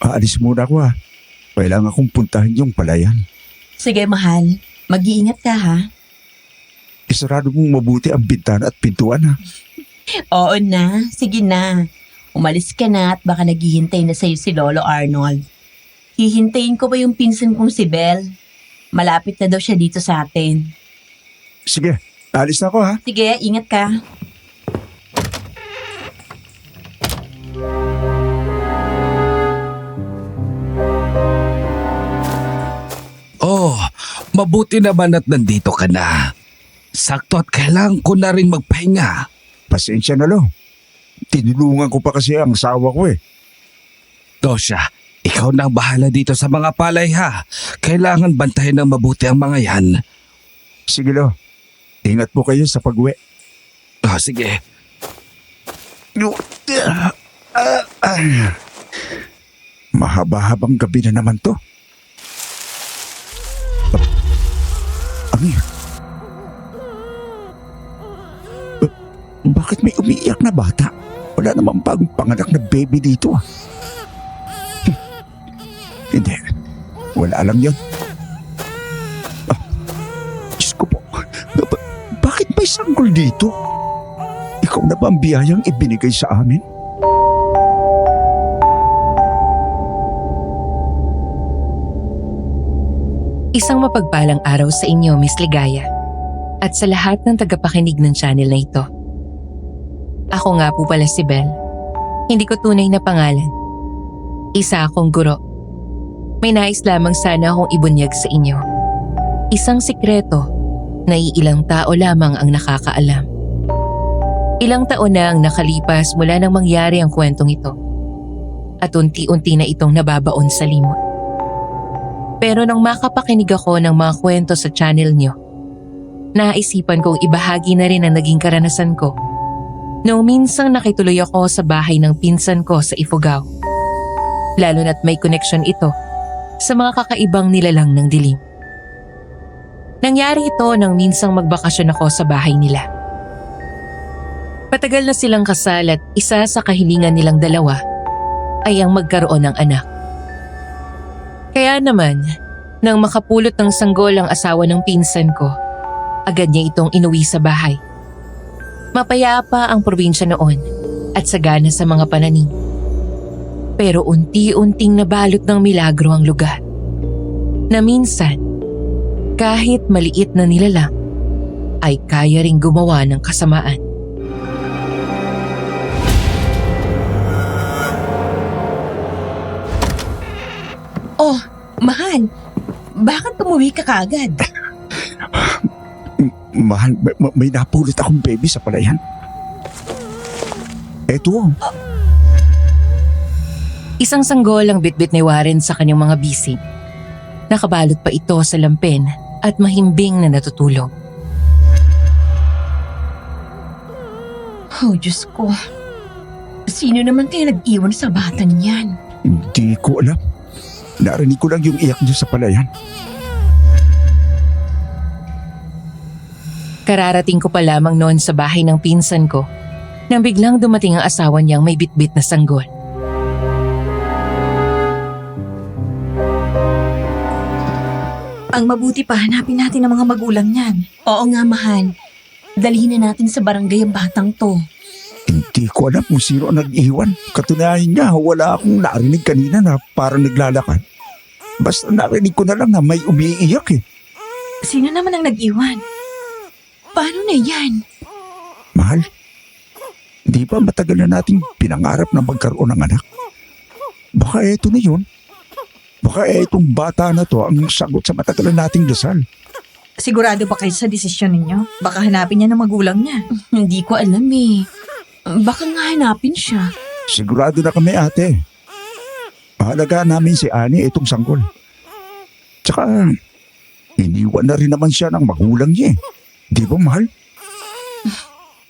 Aalis muna ako ha. Kailangan kong puntahan yung palayan. Sige, mahal. Mag-iingat ka, ha? Isarado mong mabuti ang bintana at pintuan ha. Oo na. Sige na. Umalis ka na at baka naghihintay na sa'yo si Lolo Arnold. Hihintayin ko pa yung pinsan kong si Belle. Malapit na daw siya dito sa atin. Sige, alis na ako ha. Sige, ingat ka. Oh, mabuti naman at nandito ka na. Sakto at kailangan ko na rin magpahinga. Pasensya na lo. Tinulungan ko pa kasi ang asawa ko eh. Tosya, ikaw na ang bahala dito sa mga palay ha. Kailangan bantayan ng mabuti ang mga yan. Sige lo. Ingat po kayo sa pag-uwi. Sige. Mahaba-habang gabi na naman to. Ano yun? Bakit may umiiyak na bata? Wala namang bagong panganak na baby dito ah. Hindi. Wala lang yun. Diyos ko po. Bakit may sanggol dito? Ikaw na ba ang biyayang ibinigay sa amin? Isang mapagpalang araw sa inyo, Miss Ligaya, at sa lahat ng tagapakinig ng channel na ito. Ako nga po pala si Belle. Hindi ko tunay na pangalan. Isa akong guro. May nais lamang sana akong ibunyag sa inyo. Isang sikreto na iilang tao lamang ang nakakaalam. Ilang taon na ang nakalipas mula nang mangyari ang kwentong ito. At unti-unti na itong nababaon sa limot. Pero nang makapakinig ako ng mga kwento sa channel nyo, naisipan kong ibahagi na rin ang naging karanasan ko. Noong minsang nakituloy ako sa bahay ng pinsan ko sa Ifugao. Lalo na't may connection ito sa mga kakaibang nilalang ng dilim. Nangyari ito nang minsang magbakasyon ako sa bahay nila. Patagal na silang kasal at isa sa kahilingan nilang dalawa ay ang magkaroon ng anak. Kaya naman, nang makapulot ng sanggol ang asawa ng pinsan ko, agad niya itong inuwi sa bahay. Mapayapa ang probinsya noon at sagana sa mga pananim. Pero unti-unting nabalot ng milagro ang lugar. Na minsan, kahit maliit na nilalang, ay kaya ring gumawa ng kasamaan. Oh, mahal. Bakit umuwi ka kagad? Mahal, may napulot akong baby sa palayan. Eto. Isang sanggol ang bitbit ni Warren sa kanyang mga bisig. Nakabalot pa ito sa lampin at mahimbing na natutulog. Oh, Diyos ko. Sino naman kaya nag-iwan sa batang yan? Hindi ko alam. Narinig ko lang yung iyak niya sa palayan. Kararating ko pa lamang noon sa bahay ng pinsan ko nang biglang dumating ang asawa niyang may bitbit na sanggol. Ang mabuti pa, hanapin natin ang mga magulang niyan. Oo nga, mahal. Dalhin na natin sa barangay ang batang to. Hindi ko alam kung sino ang nag-iwan. Katunayan niya, wala akong narinig kanina na parang naglalakad. Basta narinig ko na lang na may umiiyak eh. Sino naman ang nag-iwan? Paano na yan? Mahal, di ba matagal na nating pinangarap na magkaroon ng anak? Baka eto na yun. Baka etong bata na to ang sagot sa matagal na nating dasal. Sigurado ba kayo sa desisyon ninyo? Baka hanapin niya ng magulang niya. Hindi ko alam eh. Baka nga hanapin siya. Sigurado na kami ate. Mahalaga namin si Ani itong sanggol. Tsaka, iniwan na rin naman siya ng magulang niya eh. Di ba mahal?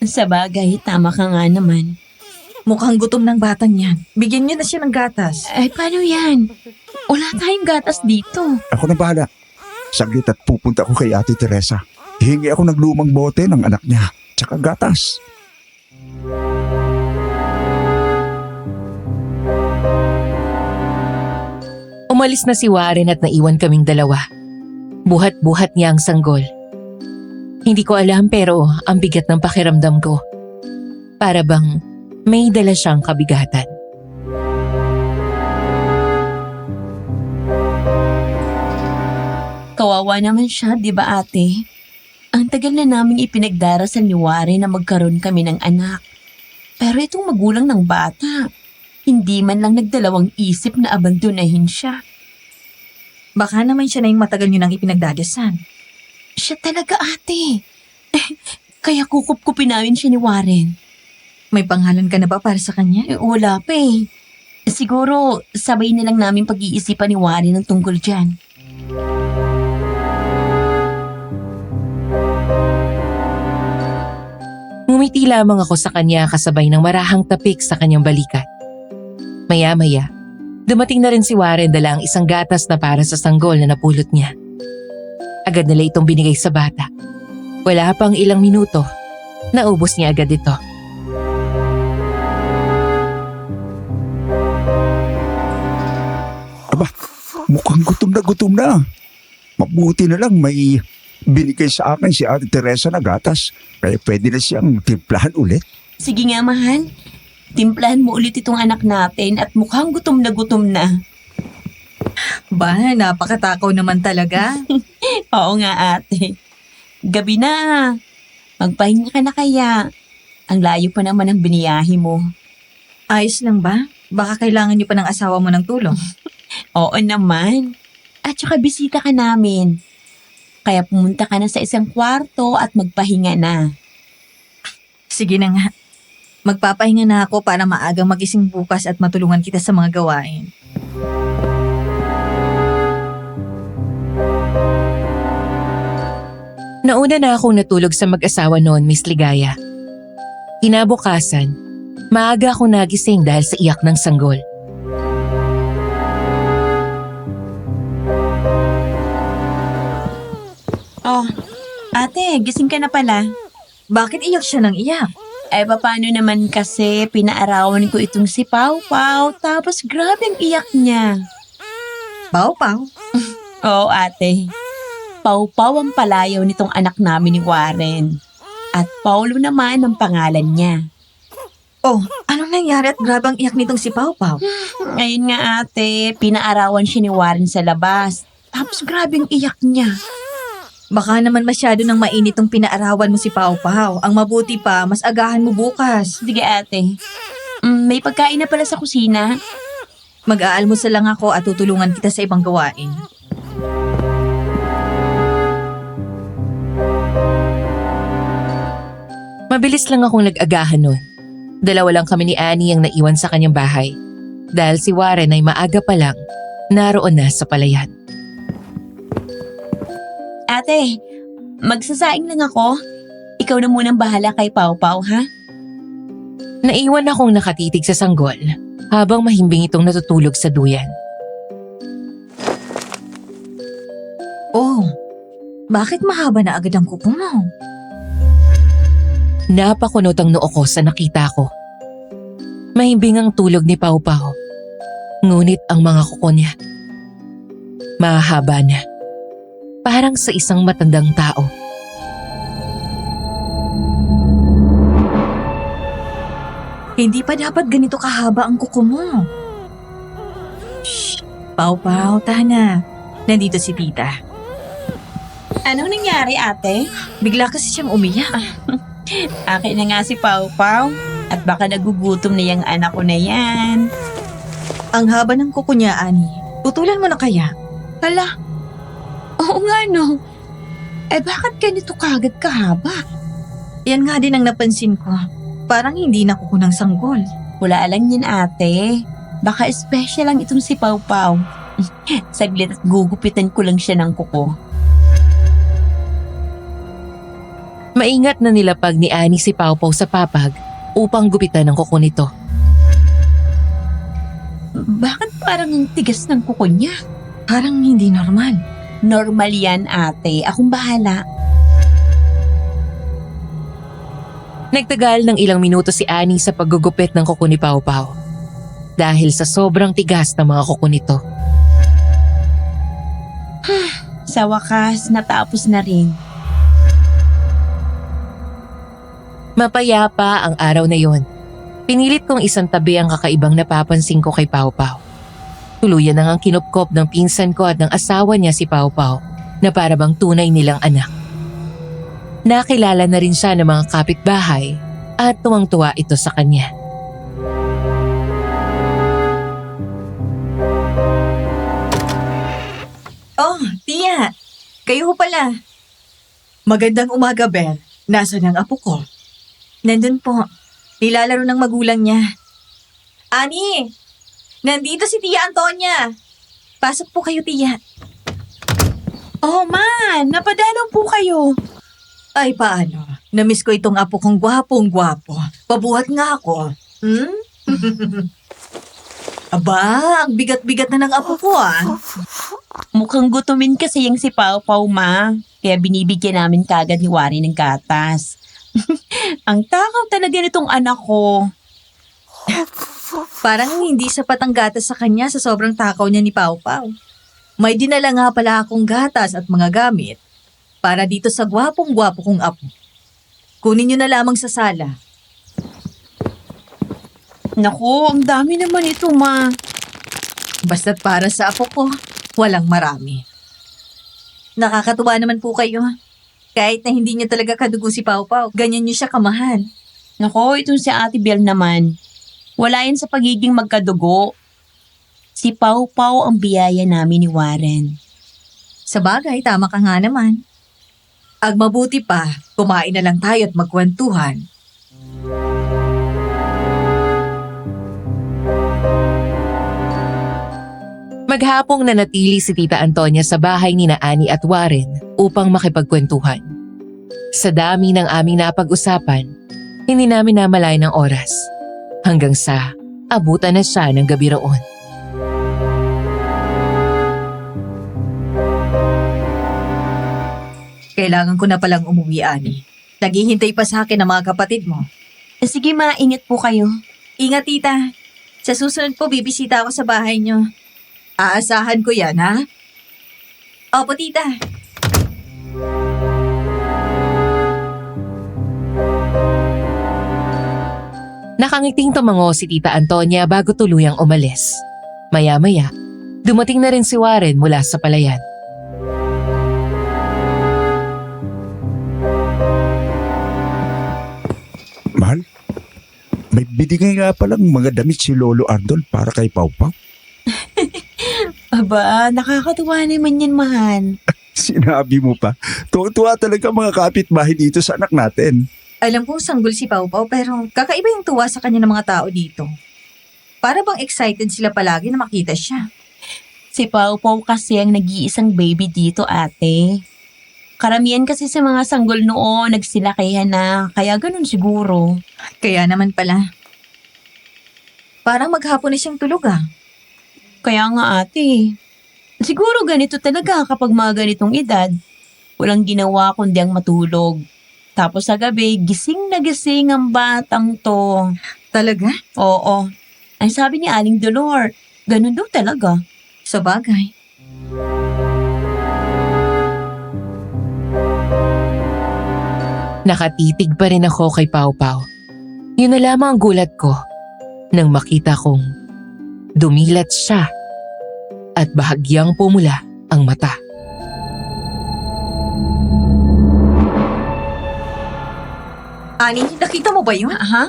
Sa bagay, tama ka nga naman. Mukhang gutom ng batang yan. Bigyan niyo na siya ng gatas. Ay, paano yan? Wala tayong gatas dito. Ako na bahala. Saglit at pupunta ako kay Ate Teresa. Hihingi ako ng lumang bote ng anak niya. Tsaka gatas. Umalis na si Warren at naiwan kaming dalawa. Buhat-buhat niya ang sanggol. Hindi ko alam pero ang bigat ng pakiramdam ko. Para bang may dala siyang kabigatan. Kawawa naman siya, di ba ate? Ang tagal na naming ipinagdarasal ni Warren na magkaroon kami ng anak. Pero itong magulang ng bata, hindi man lang nagdalawang isip na abandonahin siya. Baka naman siya na yung matagal nyo nang ipinagdadasan. Siya talaga ate. Kaya kukup-kupin namin siya ni Warren. May pangalan ka na ba para sa kanya? Wala pa eh. Siguro sabay na lang namin pag-iisipan ni Warren ng tungkol dyan. Ngumiti lamang ako sa kanya kasabay ng marahang tapik sa kanyang balikat. Maya-maya, dumating na rin si Warren dala ang isang gatas na para sa sanggol na napulot niya. Agad nila itong binigay sa bata. Wala pang ilang minuto, naubos niya agad ito. Aba, mukhang gutom na. Mabuti na lang may binigay sa akin si Ate Teresa na gatas. Kaya pwede na siyang timplahan ulit. Sige nga mahal, timplahan mo ulit itong anak natin at mukhang gutom na. Ba, napakatakaw naman talaga. Oo nga ate. Gabi na. Magpahinga ka na kaya. Ang layo pa naman ang biniyahe mo. Ayos lang ba? Baka kailangan nyo pa ng asawa mo ng tulong. Oo naman. At saka bisita ka namin. Kaya pumunta ka na sa isang kwarto at magpahinga na. Sige na nga. Magpapahinga na ako para maagang magising bukas at matulungan kita sa mga gawain. Nauna na akong natulog sa mag-asawa noon, Miss Ligaya. Kinabukasan, maaga akong nagising dahil sa iyak ng sanggol. Oh, ate, gising ka na pala. Bakit iyak siya ng iyak? Eh, paano naman kasi pinaarawan ko itong si Pau Pau, tapos grabe ang iyak niya. Pau-pau. Oo, ate. Pau Pau ang palayaw nitong anak namin ni Warren. At Paulo naman ang pangalan niya. Oh, anong nangyari at grabe ang iyak nitong si Pau-pau? Ngayon nga ate, pinaarawan siya ni Warren sa labas. Tapos grabe ang iyak niya. Baka naman masyado nang mainit tong pinaarawan mo si Pau-pau. Ang mabuti pa, mas agahan mo bukas. Sige ate. May pagkain na pala sa kusina. Mag-aalmusal lang ako at tutulungan kita sa ibang gawain. Mabilis lang akong nag-agahan nun. Dalawa lang kami ni Annie ang naiwan sa kanyang bahay. Dahil si Warren ay maaga pa lang, naroon na sa palayan. Ate, magsasaing lang ako. Ikaw na munang bahala kay Pau Pau, ha? Naiwan akong nakatitig sa sanggol habang mahimbing itong natutulog sa duyan. Oh, bakit mahaba na agad ang kuko mo? Napakunot ang noo ko sa nakita ko. Mahimbing ang tulog ni Pau Pau. Ngunit ang mga kuko niya, mahaba na. Parang sa isang matandang tao. Hindi pa dapat ganito kahaba ang kuko mo. Shh! Pau-pau, Tana. Nandito si tita. Anong nangyari ate? Bigla kasi siyang umiyak. Akin na nga si Pau Pau. At baka nagugutom na yung anak ko na yan. Ang haba ng kuko niya, Ani. Putulan mo na kaya? Hala, oo nga no. Eh bakit ganito kagad kahaba? Yan nga din ang napansin ko. Parang hindi na kuko ng sanggol. Wala lang yan ate. Baka special lang itong si Pau Pau. Saglit at gugupitan ko lang siya ng kuko. Maingat na nilapag ni Annie si Pau Pau sa papag upang gupitan ang kuko nito. Bakit parang ang tigas ng kuko niya? Parang hindi normal. Normal yan ate. Akong bahala. Nagtagal ng ilang minuto si Annie sa paggugupit ng kuko ni Pau Pau. Dahil sa sobrang tigas ng mga kuko nito. Sa wakas, natapos na rin. Mapayapa ang araw na yon. Pinilit kong isang tabi ang kakaibang napapansin ko kay Pau Pau. Tuluyan nang ang kinupkop ng pinsan ko at ng asawa niya si Pau Pau na para bang tunay nilang anak. Nakilala na rin siya ng mga kapitbahay at tuwang-tuwa ito sa kanya. Oh, Tia! Kayo ho pala. Magandang umaga, Bel. Nasaan ang apo ko? Nandun po. Nilalaro ng magulang niya. Ani! Nandito si Tia Antonia. Pasok po kayo, Tia. Oh man, napadalaw po kayo. Ay, paano? Namiss ko itong apo kong gwapong-gwapo. Pabuhat nga ako. Hmm? Aba, ang bigat-bigat na ng apo ko Mukhang gutumin kasi yung si Pau Pau, ma. Kaya binibigyan namin kagad ni Wari ng gatas. Ang takaw talaga nitong anak ko. Parang hindi sapat ang gatas sa kanya sa sobrang takaw niya ni Pau Pau. May dinala nga pala akong gatas at mga gamit para dito sa gwapong-gwapo kong apo. Kunin niyo na lamang sa sala. Naku, ang dami naman ito, ma. Basta't para sa apo ko, walang marami. Nakakatuwa naman po kayo. Kahit na hindi niya talaga kadugo si Pau Pau, ganyan niyo siya kamahal. Naku, itong si Ate Bel naman. Wala yan sa pagiging magkadugo. Si Pau Pau ang biyaya namin ni Warren. Sa bagay, tama ka nga naman. Ag mabuti pa, kumain na lang tayo at magkwentuhan. Maghapong nanatili si Tita Antonia sa bahay ni na Annie at Warren upang makipagkwentuhan. Sa dami ng aming napag-usapan, hindi namin namalayan ng oras. Hanggang sa abutan na siya ng gabi roon. Kailangan ko na palang umuwi, Ani. Naghihintay pa sa akin ang mga kapatid mo. Sige, ma, ingat po kayo. Ingat, tita. Sa susunod po, bibisita ako sa bahay niyo. Aasahan ko yan, ha? Opo, tita. Nakangiting tumango si Tita Antonia bago tuluyang umalis. Maya-maya, dumating na rin si Warren mula sa palayan. Mahal, may binigay nga palang mga damit si Lolo Arnold para kay Pau Pau. Aba, nakakatuwa naman yan, mahal. Sinabi mo pa, tuwa talaga mga kapitbahay dito sa anak natin. Alam kong sanggol si Pau Pau pero kakaiba yung tuwa sa kanya ng mga tao dito. Para bang excited sila palagi na makita siya. Si Pau Pau kasi ang nag-iisang baby dito, ate. Karamihan kasi sa mga sanggol noon, nagsilakihan na, kaya ganun siguro. Kaya naman pala. Parang maghapon na siyang tulog Kaya nga, ate. Siguro ganito talaga kapag mga ganitong edad. Walang ginawa kundi ang matulog. Tapos sa gabi, gising na gising ang batang to. Talaga? Oo. Ang sabi ni Aling Dolor, ganun daw talaga. Sa bagay. Nakatitig pa rin ako kay Pau Pau. Yun na lamang ang gulat ko nang makita kong dumilat siya at bahagyang pumula ang mata. Ani, nakita mo ba yun? Ha?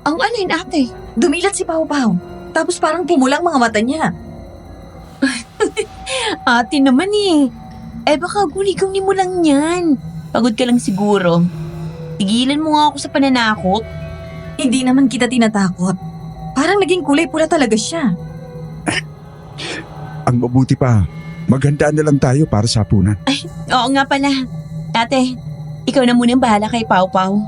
Ang alin, ate? Dumilat si Pau Pau. Tapos parang pumulang mga mata niya. Ate naman eh. Baka guni-guni mo lang yan. Pagod ka lang siguro. Tigilan mo nga ako sa pananakot. Hindi naman kita tinatakot. Parang naging kulay pula talaga siya. Ang mabuti pa, maghandaan na lang tayo para sa hapunan. Oo nga pala. Ate, ikaw na muna ang bahala kay Pau Pau.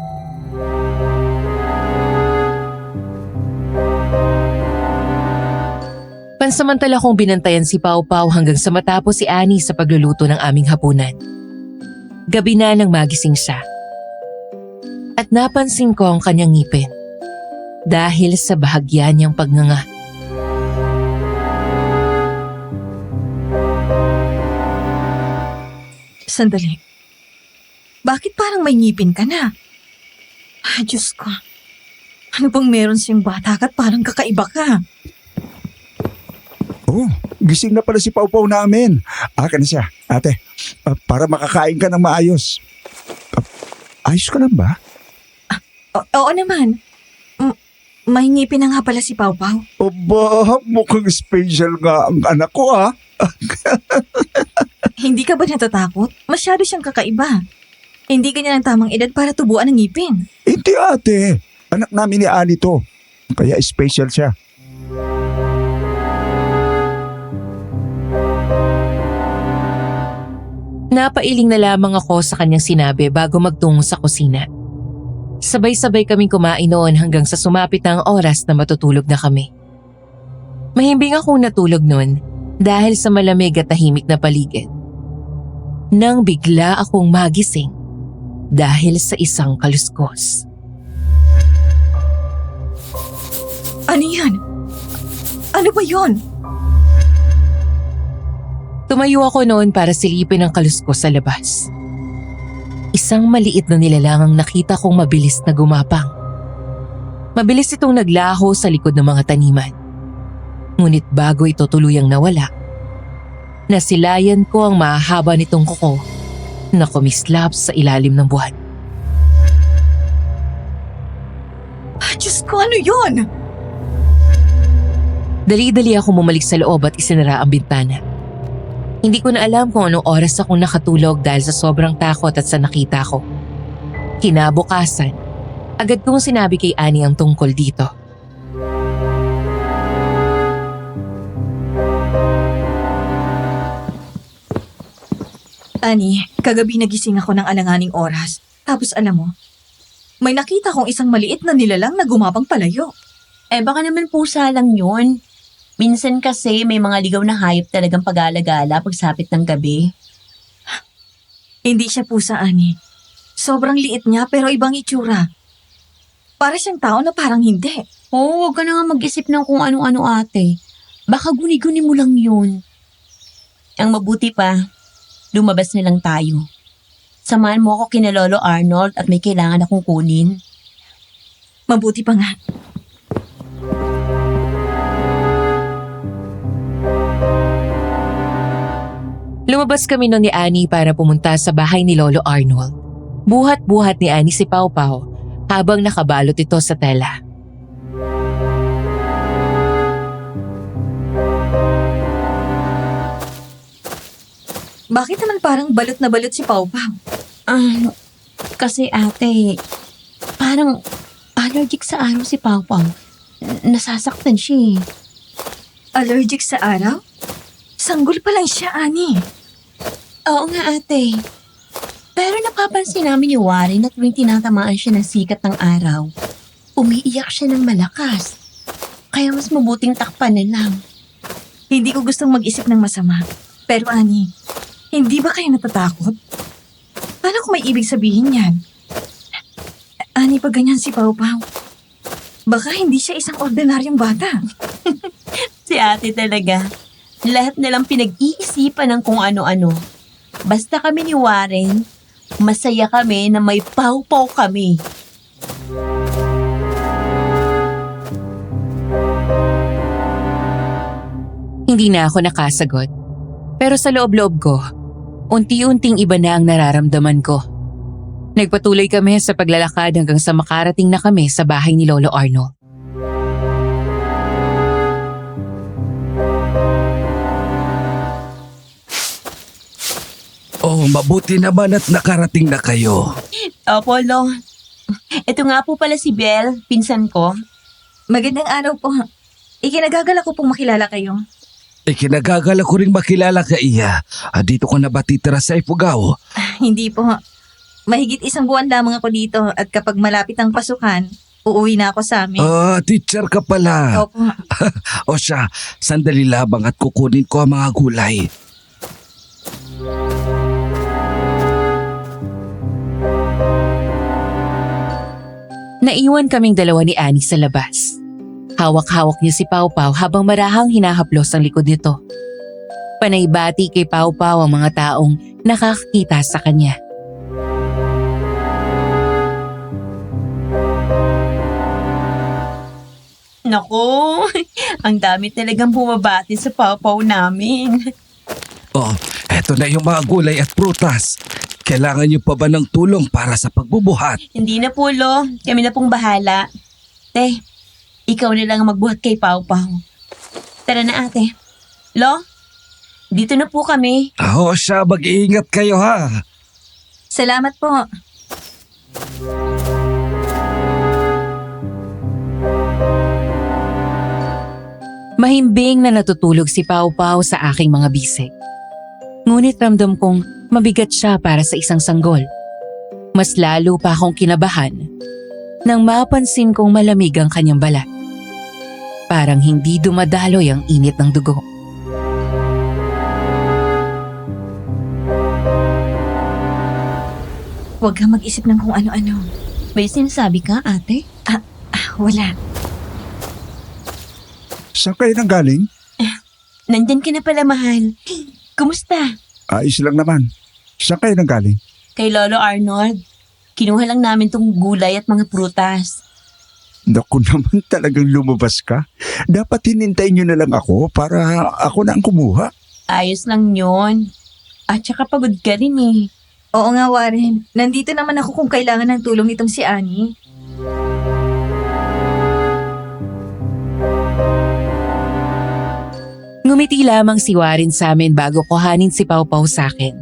Pansamantala kong binantayan si Pau Pau hanggang sa matapos si Annie sa pagluluto ng aming hapunan. Gabi na nang magising siya. At napansin ko ang kanyang ngipin. Dahil sa bahagya niyang pagnganga. Sandali. Bakit parang may ngipin ka na? Ah, Diyos ko. Ano bang meron siyang bata at parang kakaiba ka? Oh, gising na pala si Pau Pau namin. Aka na siya, ate. Para makakain ka ng maayos. Ayos ka lang ba? Oo naman. May ngipin na nga pala si Pau Pau. Aba, mukhang special nga ang anak ko ah. Hindi ka ba natatakot? Masyado siyang kakaiba. Hindi ganyan ang tamang edad para tubuan ng ngipin. Hindi ate. Anak namin ni Ani to. Kaya special siya. Napailing na lamang ako sa kanyang sinabi bago magtungo sa kusina. Sabay-sabay kaming kumain noon hanggang sa sumapit na ang oras na matutulog na kami. Mahimbing akong natulog noon dahil sa malamig at tahimik na paligid. Nang bigla akong magising dahil sa isang kaluskos. Ano yan? Ano ba yon? Tumayo ako noon para silipin ang kaluskos sa labas. Isang maliit na nilalang ang nakita kong mabilis na gumapang. Mabilis itong naglaho sa likod ng mga taniman. Ngunit bago ito tuluyang nawala, nasilayan ko ang mahaba nitong kuko na kumislap sa ilalim ng buwan. Ah, Diyos ko, ano yon? Dali-dali ako bumalik sa loob at isinara ang bintana. Hindi ko na alam kung anong oras akong nakatulog dahil sa sobrang takot at sa nakita ko. Kinabukasan, agad kong sinabi kay Ani ang tungkol dito. Ani, kagabi nagising ako ng alanganing oras. Tapos alam mo, may nakita kong isang maliit na nilalang na gumapang palayo. Baka naman pusa lang yun. Minsan kasi may mga ligaw na hayop talagang pag-alagala pagsapit ng gabi. Hindi siya pusa, Ani. Sobrang liit niya pero ibang itsura. Para siyang tao na parang hindi. Huwag ka na nga mag-isip ng kung ano-ano ate. Baka guni-guni mo lang yun. Ang mabuti pa, lumabas na lang tayo. Samahan mo ako kina Lolo Arnold at may kailangan akong kunin. Mabuti pa nga. Lumabas kami noon ni Ani para pumunta sa bahay ni Lolo Arnold. Buhat-buhat ni Ani si Pau Pau habang nakabalot ito sa tela. Bakit naman parang balot na balot si Pau Pau? Kasi ate, parang allergic sa araw si Pau Pau. Nasasaktan siya eh. Allergic sa araw? Sanggol pa lang siya, Ani. Oo nga ate. Pero napapansin namin ni Warren na tuwing tinatamaan siya ng sikat ng araw, umiiyak siya ng malakas. Kaya mas mabuting takpan na lang. Hindi ko gustong mag-isip ng masama. Pero Ani, hindi ba kayo natatakot? Paano kung may ibig sabihin yan? Ani, pag ganyan si Pau Pau, baka hindi siya isang ordinaryong bata. Si ate talaga. Lahat na lang pinag-iisipan ng kung ano-ano. Basta kami ni Warren, masaya kami na may Pau Pau kami. Hindi na ako nakasagot. Pero sa loob-loob ko, unti-unting iba na ang nararamdaman ko. Nagpatuloy kami sa paglalakad hanggang sa makarating na kami sa bahay ni Lolo Arnold. Oh, mabuti naman at nakarating na kayo. Opo, Lo. Ito nga po pala si Belle, pinsan ko. Magandang araw po. Ikinagagala ko pong makilala kayo. Ikinagagala ko ring makilala ka iya. Dito ko na ba titira sa Ifugao? Hindi po. Mahigit 1 buwan lamang ako dito at kapag malapit ang pasukan, uuwi na ako sa amin. Teacher ka pala. Opo. O siya, sandali labang at kukunin ko ang mga gulay. Naiwan kaming dalawa ni Ani sa labas. Hawak-hawak niya si Pau Pau habang marahang hinahaplos ang likod nito. Panaybati kay Pau Pau ang mga taong nakakakita sa kanya. Naku, ang dami talagang bumabati sa pawpaw namin. Oh, eto na yung mga gulay at prutas. Kailangan niyo pa ba ng tulong para sa pagbubuhat? Hindi na po, Lo. Kami na pong bahala. Te, ikaw na lang ang magbuhat kay Pawpaw. Tara na, ate. Lo, dito na po kami. Oo siya, mag-iingat kayo ha. Salamat po. Mahimbing na natutulog si Pau Pau sa aking mga bisig. Ngunit ramdam kong mabigat siya para sa isang sanggol. Mas lalo pa akong kinabahan nang mapansin kong malamig ang kanyang balat. Parang hindi dumadaloy ang init ng dugo. Huwag kang mag-isip ng kung ano-ano. May sinasabi ka, ate? Wala. Saan kayo nang galing? Nandyan ka na pala, mahal. Kumusta? Ayos lang naman. Saan kayo nang galing? Kay Lolo Arnold. Kinuha lang namin tong gulay at mga prutas. Naku naman talagang lumabas ka. Dapat hinintayin nyo na lang ako para ako na ang kumuha. Ayos lang yon. At saka pagod ka rin eh. Oo nga, Warren. Nandito naman ako kung kailangan ng tulong nitong si Annie. Ngumiti lamang si Warren sa amin bago kuhanin si Pau Pau sa akin.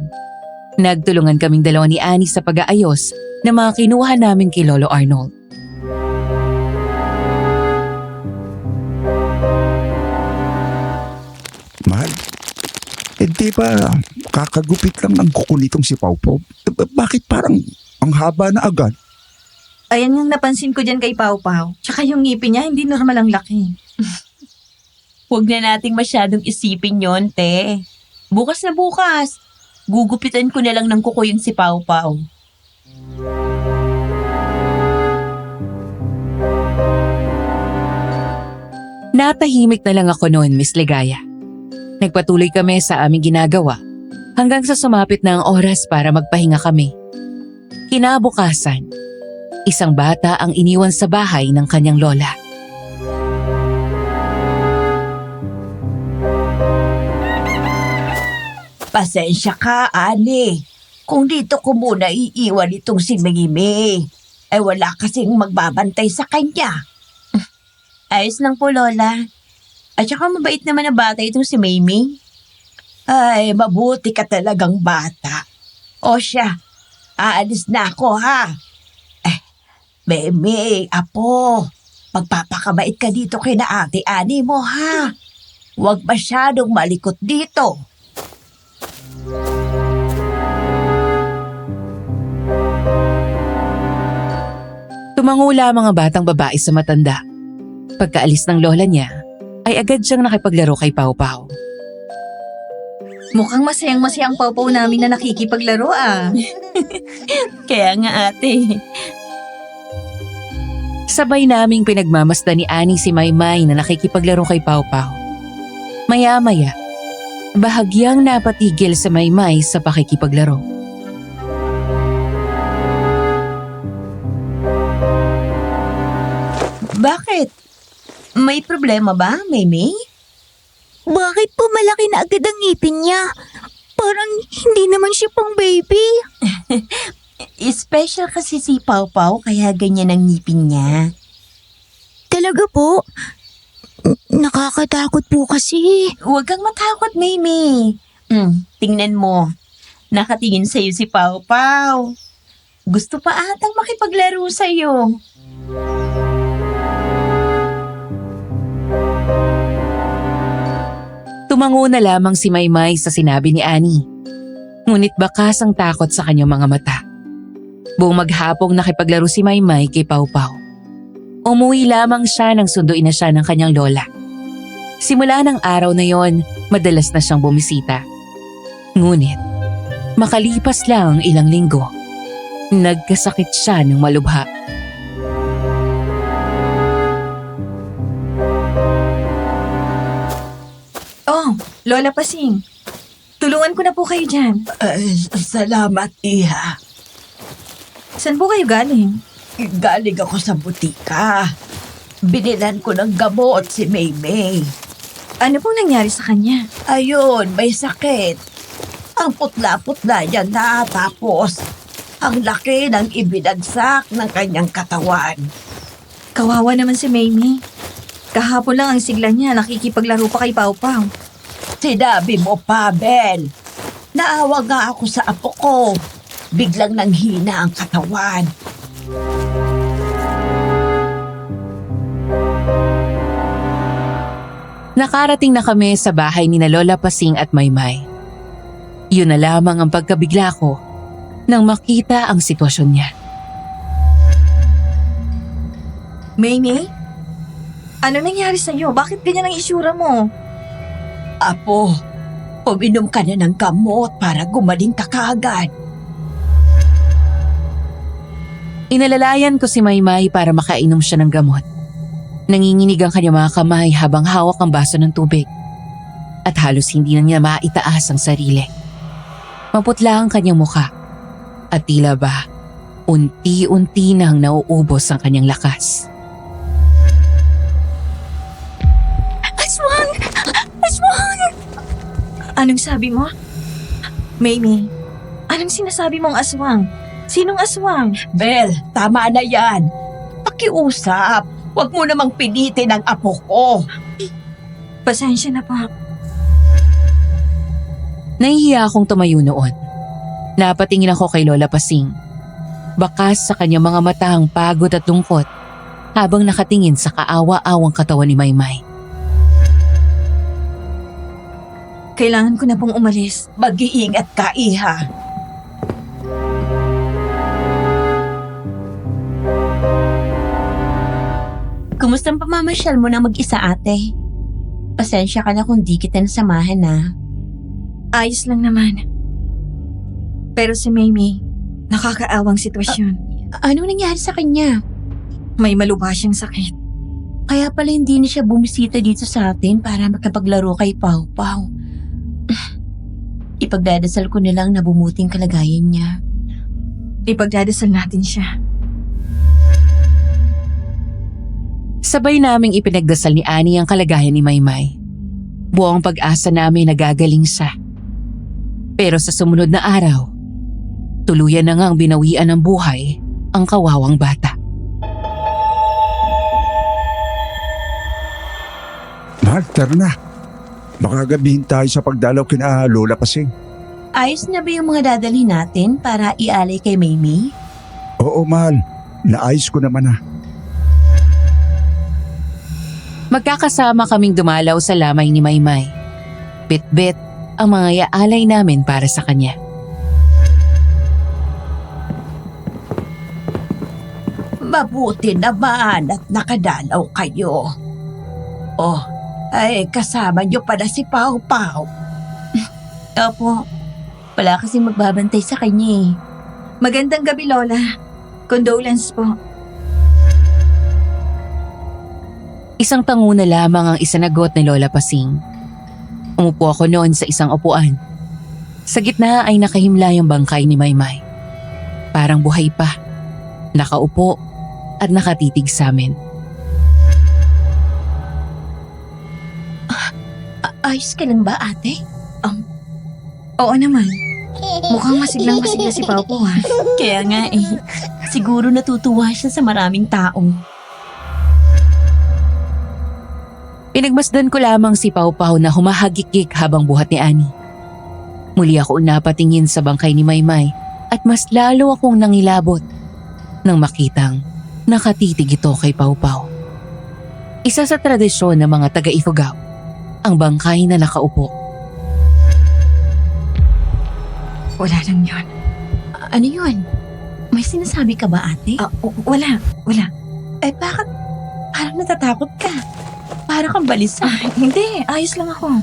Nagtulungan kaming dalawa ni Annie sa pag-aayos na mga kinuha namin kay Lolo Arnold. Mahal, di ba kakagupit lang ng kuko nitong si Pau Pau? Bakit parang ang haba na agad? Ayan yung napansin ko dyan kay Pau Pau. Tsaka yung ngipin niya, hindi normal ang laki. Huwag na nating masyadong isipin yon, te. Bukas na bukas. Gugupitan ko na lang ng kuko yun si Pawpaw. Natahimik na lang ako noon, Miss Ligaya. Nagpatuloy kami sa aming ginagawa hanggang sa sumapit na ang oras para magpahinga kami. Kinabukasan, isang bata ang iniwan sa bahay ng kanyang lola. Pasensya ka, Ani. Kung dito ko muna iiwan itong si Mimi, ay wala kasing magbabantay sa kanya. Ayos lang po, Lola. At saka mabait naman na bata itong si Mimi. Ay, mabuti ka talagang bata. O siya, aalis na ako ha. Mimi, apo, magpapakamait ka dito kina Ate Ani mo ha. Huwag masyadong malikot dito. Tumango lamang ang batang babae sa matanda. Pagkaalis ng lola niya, ay agad siyang nakipaglaro kay Pau Pau. Mukhang masayang-masaya ang Pau Pau namin na nakikipaglaro ah. Kaya nga, ate. Sabay naming pinagmamasdan ni Annie si Maymay na nakikipaglaro kay Pau Pau. Maya-maya, bahagyang napatigil sa Maymay sa pakikipaglaro. Bakit? May problema ba, Mimi? Bakit po malaki na agad ang ngipin niya? Parang hindi naman siya pang baby. Special kasi si Pau Pau kaya ganyan ang ngipin niya. Talaga po? Nakakatakot po kasi. Huwag kang matakot, Mimi. Tingnan mo. Nakatingin sa'yo si Pau Pau. Gusto pa atang makipaglaro sa'yo. Tumango na lamang si Maymay sa sinabi ni Annie. Ngunit bakas ang takot sa kanyang mga mata. Buong maghapong nakipaglaro si Maymay kay Pau Pau. Umuwi lamang siya nang sunduin na siya ng kanyang lola. Simula ng araw na yon, madalas na siyang bumisita. Ngunit, makalipas lang ang ilang linggo, nagkasakit siya ng malubha. Oh, Lola Pasing. Tulungan ko na po kayo dyan. Salamat, Iha. Saan po kayo galing? Galing ako sa butika. Binilan ko ng gamot si Maymay. Ano pong nangyari sa kanya? Ayun, may sakit. Ang putla-putla niya na, tapos ang laki ng ibinagsak ng kanyang katawan. Kawawa naman si Mamie. Kahapon lang ang sigla niya, nakikipaglaro pa kay Pau Pau. Sinabi mo pa, Bel. Naawa nga ako sa apo ko. Biglang nanghina ang katawan. Nakarating na kami sa bahay ni na Lola Pasing at Maymay. Yun na lamang ang pagkabigla ko nang makita ang sitwasyon niya. Mamie? Ano nangyari sa'yo? Bakit ganyan ang isura mo? Apo, uminom ka na ng gamot para gumaling ka kaagad. Inalalayan ko si Maymay para makainom siya ng gamot. Nanginginig ang kanyang mga kamay habang hawak ang baso ng tubig. At halos hindi na niya maitaas ang sarili. Maputla ang kanyang mukha. At tila ba, unti-unti nang nauubos ang kanyang lakas. Aswang! Aswang! Anong sabi mo? Mamie, anong sinasabi mong aswang? Sinong aswang? Bel, tama na yan. Pakiusap. Huwag mo namang pilitin ang apo ko. Pasensya na po. Nahihiya akong tumayo noon. Napatingin ako kay Lola Pasing. Bakas sa kanyang mga mata ang pagod at lungkot habang nakatingin sa kaawa-awang katawan ni Maymay. Kailangan ko na pong umalis. Mag-iingat ka, Iha. Kumusta ang pamamasyal mo na mag-isa, ate? Pasensya ka na kung di kita nasamahan, na. Ayos lang naman. Pero si Mamie, nakakaawang sitwasyon. Ano nangyari sa kanya? May malubha siyang sakit. Kaya pala hindi na siya bumisita dito sa atin para makapaglaro kay Pau Pau. Ipagdadasal ko nilang na bumuting kalagayan niya. Ipagdadasal natin siya. Sabay naming ipinagdasal ni Annie ang kalagayan ni Maymay. Buong pag-asa namin nagagaling siya. Pero sa sumunod na araw, tuluyan na ngang binawian ng buhay ang kawawang bata. Mahal, tara na. Baka gabihin tayo sa pagdalaw kina Lola Pasing. Ayos na ba yung mga dadalhin natin para ialay kay Mamie? Oo, mahal. Naayos ko naman na. Magkakasama kaming dumalaw sa lamay ni Maymay. Bit-bit ang mga iaalay namin para sa kanya. Mabuti naman at nakadalaw kayo. Oh, ay kasama niyo pala si Pau Pau. Opo, wala kasi magbabantay sa kanya eh. Magandang gabi, Lola. Condolence po. Isang tango na lamang ang isanagot ni Lola Pasing. Umupo ako noon sa isang upuan. Sa gitna ay nakahimlay ang bangkay ni Maymay. Parang buhay pa. Nakaupo at nakatitig sa amin. Ayos ka lang ba, ate? Oo naman. Mukhang masiglang-masigla si Pau Pau, ha? Kaya nga eh, siguro natutuwa siya sa maraming tao. Pinagmasdan ko lamang si Pau Pau na humahagikik habang buhat ni Annie. Muli ako napatingin sa bangkay ni Maymay at mas lalo akong nangilabot nang makitang nakatitig ito kay Pau Pau. Isa sa tradisyon ng mga taga-Ifugao, ang bangkay na nakaupo. Wala lang yun. Ano yun? May sinasabi ka ba, ate? Wala. Eh bakit parang natatakot ka? Para kang balisa. Hindi, ayos lang ako.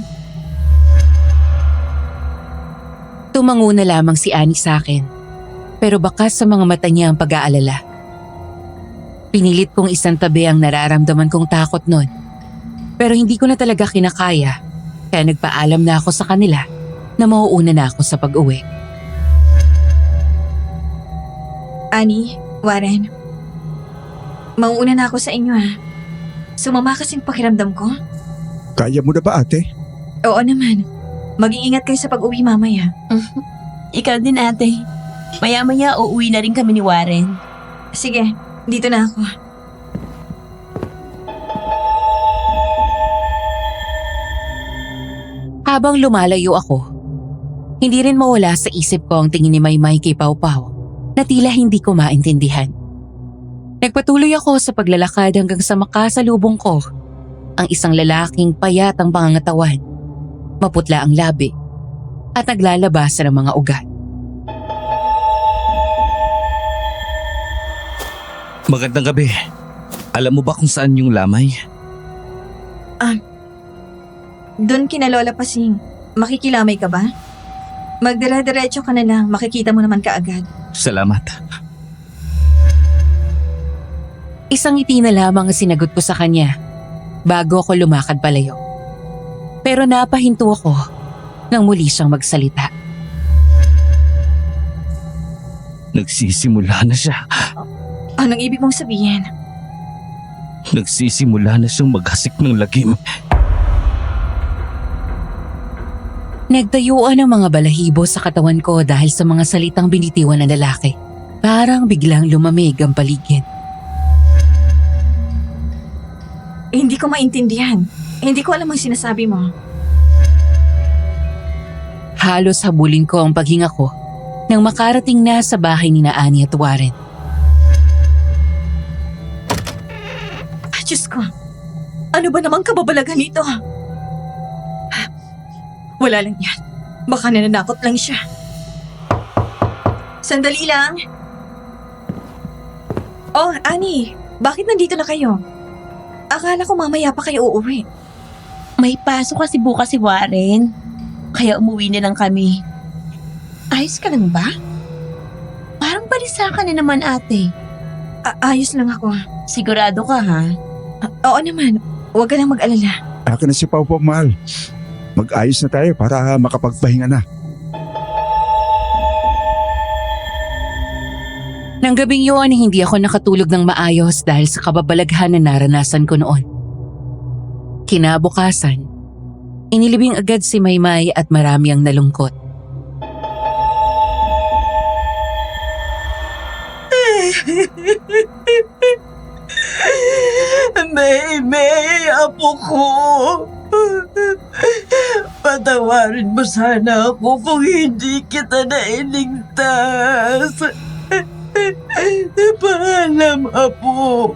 Tumango na lamang si Annie sa akin, pero bakas sa mga mata niya ang pag-aalala. Pinilit kong isang tabi ang nararamdaman kong takot noon. Pero hindi ko na talaga kinakaya, kaya nagpaalam na ako sa kanila na mauuna na ako sa pag-uwi. Annie, Warren. Mauuna na ako sa inyo Sumama kasing pakiramdam ko. Kaya mo na ba ate? Oo naman. Mag-iingat kayo sa pag-uwi mamaya. Ikaw din ate. Maya-maya uuwi na rin kami ni Warren. Sige, dito na ako. Habang lumalayo ako, hindi rin mawala sa isip ko ang tingin ni Maymay kay Pau Pau na tila hindi ko maintindihan. Nagpatuloy ako sa paglalakad hanggang sa makasalubong ko ang isang lalaking payat ang pangangatawan, maputla ang labi, at naglalabasan ng mga ugat. Magandang gabi. Alam mo ba kung saan yung lamay? Doon kina Lola Pasing. Makikilamay ka ba? Magdire-diretso ka na lang. Makikita mo naman kaagad. Salamat. Isang ngiti na lamang ang sinagot ko sa kanya bago ako lumakad palayo. Pero napahinto ako nang muli siyang magsalita. Nagsisimula na siya. Anong ibig mong sabihin? Nagsisimula na siyang maghasik ng lagim. Nagtayuan ang mga balahibo sa katawan ko dahil sa mga salitang binitiwan ng lalaki. Parang biglang lumamig ang paligid. Hindi ko maintindihan. Hindi ko alam ang sinasabi mo. Halos habulin ko ang paghinga ko nang makarating na sa bahay ni na Annie at Warren. Diyos ko, ano ba namang kababalagan nito? Wala lang yan. Baka nananakot lang siya. Sandali lang. Oh, Annie, bakit nandito na kayo? Akala ko mamaya pa kayo uuwi. May pasok kasi bukas si Warren. Kaya umuwi na lang kami. Ayos ka lang ba? Parang balisa ka na naman ate. Ayos lang ako. Sigurado ka ha? Oo naman, huwag ka nang mag-alala. Akin na si Pau Pau, mahal. Mag-ayos na tayo para makapagpahinga na. Nang gabing yun, hindi ako nakatulog ng maayos dahil sa kababalaghan na naranasan ko noon. Kinabukasan, inilibing agad si Maymay at marami ang nalungkot. May, apo ko. Patawarin mo sana ako kung hindi kita nailigtas. Paalam, apo.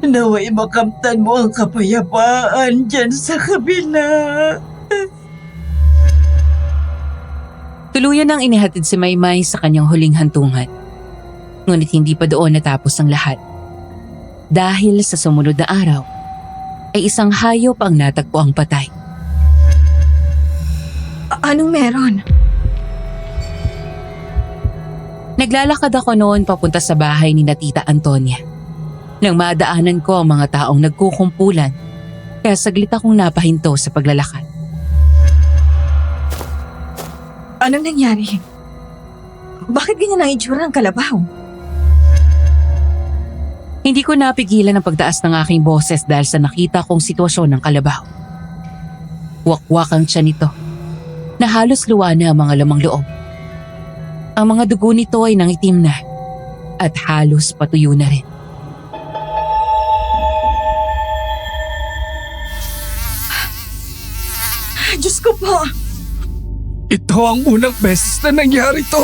Naway makamtan mo ang kapayapaan dyan sa kabila. Tuluyan ang inihatid si Maymay sa kanyang huling hantungan. Ngunit hindi pa doon natapos ang lahat. Dahil sa sumunod na araw, ay isang hayop ang natagpo ang patay. Anong meron? Naglalakad ako noon papunta sa bahay ni na Tita Antonia. Nang madaanan ko ang mga taong nagkukumpulan, kaya saglit akong napahinto sa paglalakad. Anong nangyari? Bakit ganyan ang itsura ng kalabaw? Hindi ko napigilan ang pagtaas ng aking boses dahil sa nakita kong sitwasyon ng kalabaw. Wakwak ang tiyan nito, na halos luwa na ang mga lamang loob. Ang mga dugo nito ay nangitim na at halos patuyo na rin. Diyos ko po! Ito ang unang beses na nangyari to.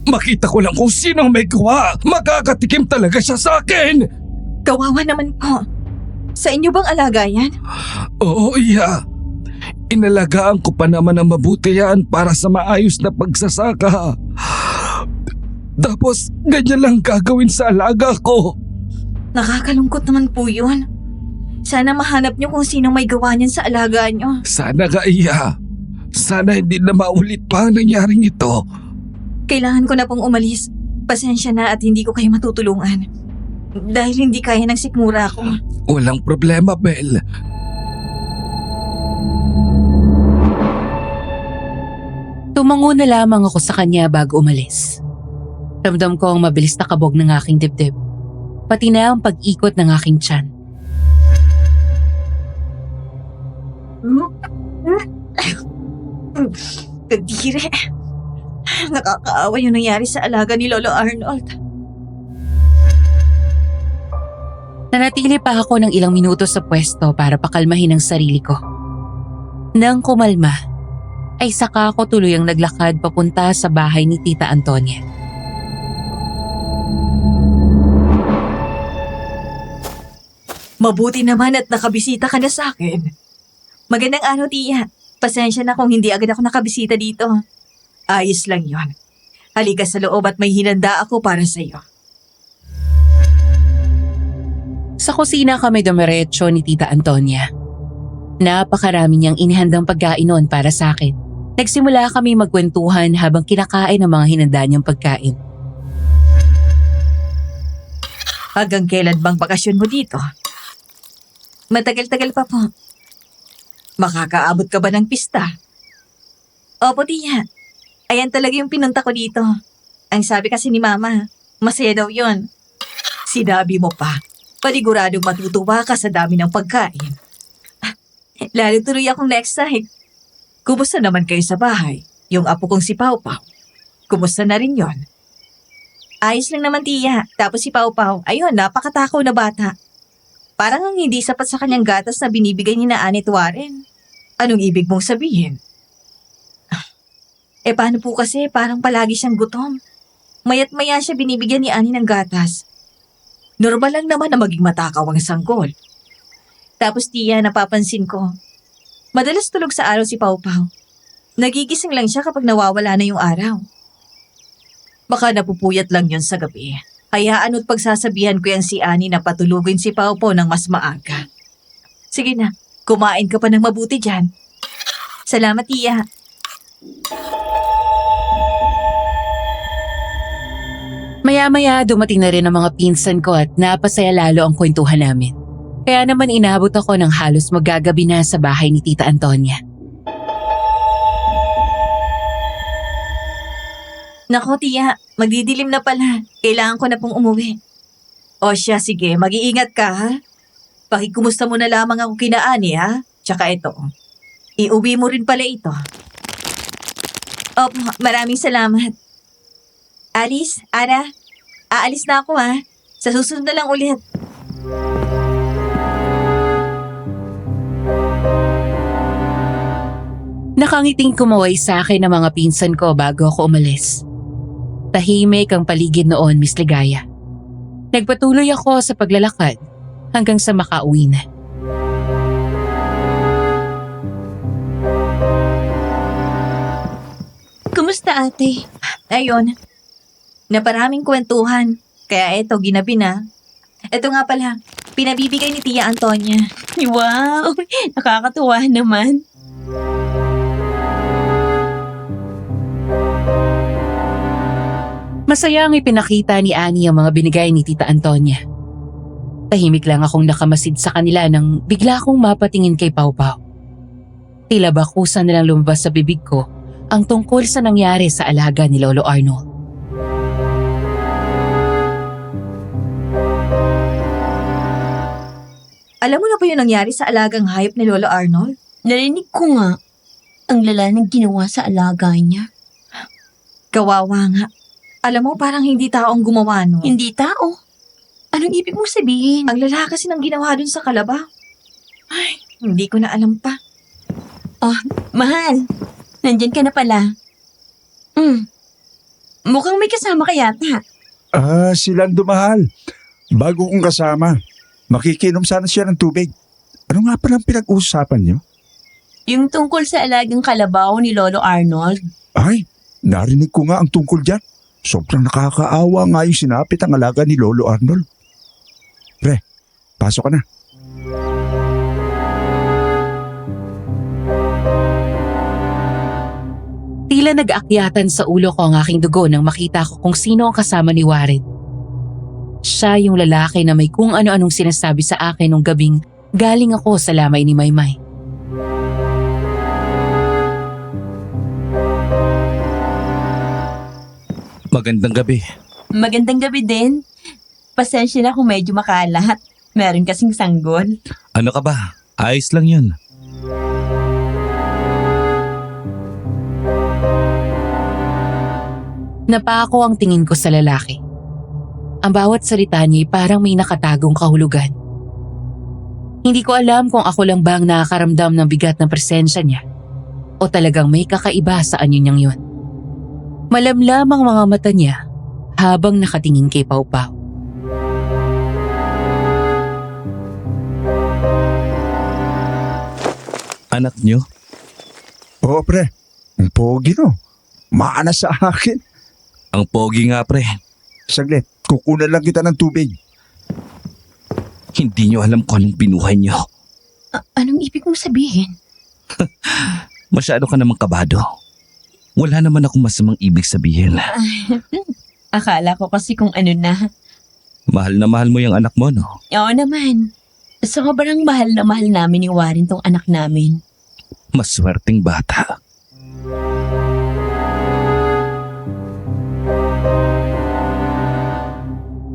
Makita ko lang kung sino ang may gawa. Makakatikim talaga siya sa akin. Kawawa naman po. Sa inyo bang alaga yan? Oo, iya. Inalagaan ko pa naman ng mabuti yan para sa maayos na pagsasaka. Tapos, ganyan lang gagawin sa alaga ko. Nakakalungkot naman po yun. Sana mahanap niyo kung sino may gawa niyan sa alaga niyo. Sana nga, iya. Sana hindi na maulit pa ang nangyaring ito. Kailangan ko na pong umalis. Pasensya na at hindi ko kayo matutulungan. Dahil hindi kaya ng sikmura ko. Walang problema, Bel. Tumango na lamang ako sa kanya bago umalis. Ramdam ko ang mabilis na kabog ng aking dibdib, pati na ang pag-ikot ng aking tiyan. Kadire. Nakakaawa yung nangyari sa alaga ni Lolo Arnold. Nanatili pa ako ng ilang minuto sa pwesto para pakalmahin ang sarili ko. Nang kumalma, ay saka ako tuluyang naglakad papunta sa bahay ni Tita Antonia. Mabuti naman at nakabisita ka na sa akin. Magandang araw, Tia. Pasensya na kung hindi agad ako nakabisita dito. Ayos lang yon. Halika sa loob at may hinanda ako para sa iyo. Sa kusina kami dumiretso ni Tita Antonia. Napakarami niyang inihandang pagkain noon para sa akin. Nagsimula kami magkwentuhan habang kinakain ang mga hinanda niyang pagkain. Hanggang kailan bang bakasyon mo dito? Matagal-tagal pa po. Makakaabot ka ba ng pista? Opo, Tia. Ayan talaga yung pinunta ko dito. Ang sabi kasi ni Mama, masaya daw yon. Sinabi mo pa, paniguradong matutuwa ka sa dami ng pagkain. Lalo tuloy akong na-excite. Kumusta naman kayo sa bahay? Yung apo kong si Pau Pau. Kumusta na rin yon? Ayos lang naman, Tia. Tapos si Pau Pau, ayun, napakatakaw na bata. Parang ang hindi sapat sa kanyang gatas na binibigay ni na Anet Warren. Anong ibig mong sabihin? Paano po kasi parang palagi siyang gutom. Mayat maya siya binibigyan ni Ani ng gatas. Normal lang naman na maging matakaw ang sanggol. Tapos Tia, napapansin ko. Madalas tulog sa araw si Pau Pau. Nagigising lang siya kapag nawawala na yung araw. Baka napupuyat lang yon sa gabi. Hayaan at pagsasabihan ko yan si Ani na patulugin si Pau Pau ng mas maaga. Sige na, kumain ka pa ng mabuti dyan. Salamat, Tia. Maya-maya dumating na rin ang mga pinsan ko at napasaya lalo ang kwentuhan namin. Kaya naman inabot ako ng halos magagabi na sa bahay ni Tita Antonia. Nako, Tia, magdidilim na pala. Kailangan ko na pong umuwi. O siya, sige, mag-iingat ka, ha? Pakikumusta mo na lamang ako kina Ani, ha? Tsaka ito, iuwi mo rin pala ito. Opo, maraming salamat. Alice, Ara, aalis na ako, ha? Sa susunod na lang ulit. Nakangiting kumaway sa akin ang mga pinsan ko bago ako umalis. Tahimik ang paligid noon, Miss Ligaya. Nagpatuloy ako sa paglalakad hanggang sa makauwi na. Kumusta ate? Ayun, naparaming kwentuhan. Kaya eto, ginabi na. Eto nga pala, pinabibigay ni Tia Antonia. Wow, nakakatuwa naman. Masaya ang ipinakita ni Ani ang mga binigay ni Tita Antonia. Tahimik lang akong nakamasid sa kanila nang bigla akong mapatingin kay Pau Pau. Tila ba kusa nilang lumabas sa bibig ko ang tungkol sa nangyari sa alaga ni Lolo Arnold. Alam mo na ba yung nangyari sa alagang hayop ni Lolo Arnold? Narinig ko nga, ang lala ng ginawa sa alaga niya. Kawawa nga. Alam mo, parang hindi tao ang gumawa nun. Hindi tao. Anong ibig mong sabihin? Ang lala kasi nang ginawa dun sa kalabaw. Ay, hindi ko na alam pa. Mahal, nandyan ka na pala. Mukhang may kasama ka yata. Silang dumahal. Bago kong kasama. Makikinom sana siya ng tubig. Ano nga palang pinag-uusapan niyo? Yung tungkol sa alagang kalabaw ni Lolo Arnold. Ay, narinig ko nga ang tungkol dyan. Sobrang nakakaawa nga yung sinapit ang alaga ni Lolo Arnold. Pre, pasok ka na. Tila nag-aakyatan sa ulo ko ang aking dugo nang makita ko kung sino ang kasama ni Warren. Siya yung lalaki na may kung ano-anong sinasabi sa akin nung gabing galing ako sa lamay ni Maymay. Magandang gabi. Magandang gabi din. Pasensya na kung medyo makalat. Meron kasing sanggol. Ano ka ba? Ayos lang yun. Napako ang tingin ko sa lalaki. Ang bawat salita niya ay parang may nakatagong kahulugan. Hindi ko alam kung ako lang bang nakakaramdam ng bigat ng presensya niya o talagang may kakaiba sa anyo niyang yun. Malamlam ang mga mata niya habang nakatingin kay Pau Pau. Anak niyo? Oo, pre. Ang pogi, no? Maana sa akin. Ang pogi nga pre. Saglit, kukunan lang kita ng tubig. Hindi niyo alam kung anong binuhay niyo. Anong ibig mong sabihin? Masyado ka namang kabado. Wala naman akong masamang ibig sabihin. Akala ko kasi kung ano na. Mahal na mahal mo yung anak mo, no? Oo naman. Sobrang mahal na mahal namin ni Warren tong anak namin. Maswerteng bata.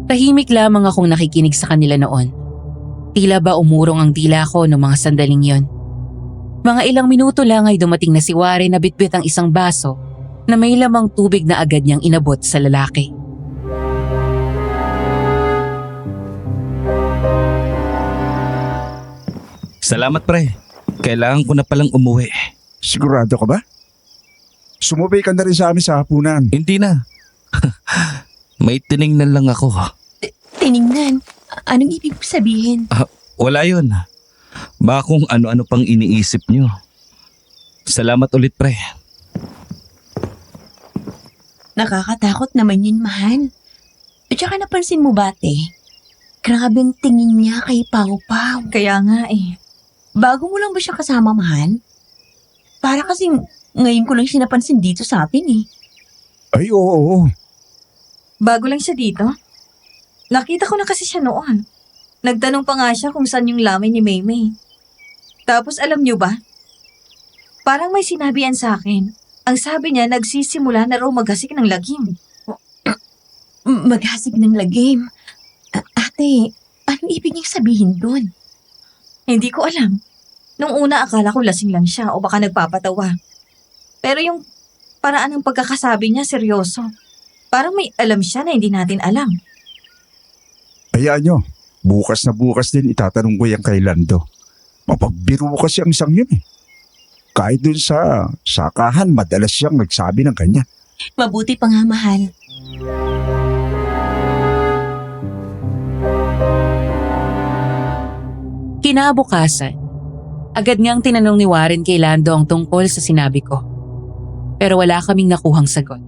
Tahimik lamang akong nakikinig sa kanila noon. Tila ba umurong ang dila ko noong mga sandaling yon. Mga ilang minuto lang ay dumating na si Warren na bitbit ang isang baso na may lamang tubig na agad niyang inabot sa lalaki. Salamat pre. Kailangan ko na palang umuwi. Sigurado ka ba? Sumubay ka na rin sa amin sa hapunan. Hindi na. May tiningnan lang ako. Tiningnan. Anong ibig mong sabihin? Wala yun. Baka kung ano-ano pang iniisip niyo. Salamat ulit pre. Nakakatakot naman yun, mahal. At saka napansin mo ba, te? Grabe ang tingin niya kay Pau Pau. Kaya nga eh. Bago mo lang ba siya kasama, mahal? Para kasing ngayon ko lang siya napansin dito sa atin eh. Ay, oo. Bago lang siya dito. Nakita ko na kasi siya noon. Nagtanong pa nga siya kung saan yung lamay ni Maymay. Tapos alam niyo ba? Parang may sinabi yan sa akin. Ang sabi niya, nagsisimula na raw maghasik ng lagim. Maghasig ng lagim. Ate, anong ibig niyang sabihin doon? Hindi ko alam. Nung una akala ko lasing lang siya o baka nagpapatawa. Pero yung paraan ng pagkakasabi niya seryoso. Parang may alam siya na hindi natin alam. Hayaan nyo. Bukas na bukas din itatanong ko yan kay Lando. Mapagbiro kasi ang isang yun eh. Kahit dun sa sakahan, madalas siyang nagsabi ng kanya. Mabuti pa nga, mahal. Kinabukasan, agad niyang tinanong ni Warren kay Lando ang tungkol sa sinabi ko. Pero wala kaming nakuhang sagot.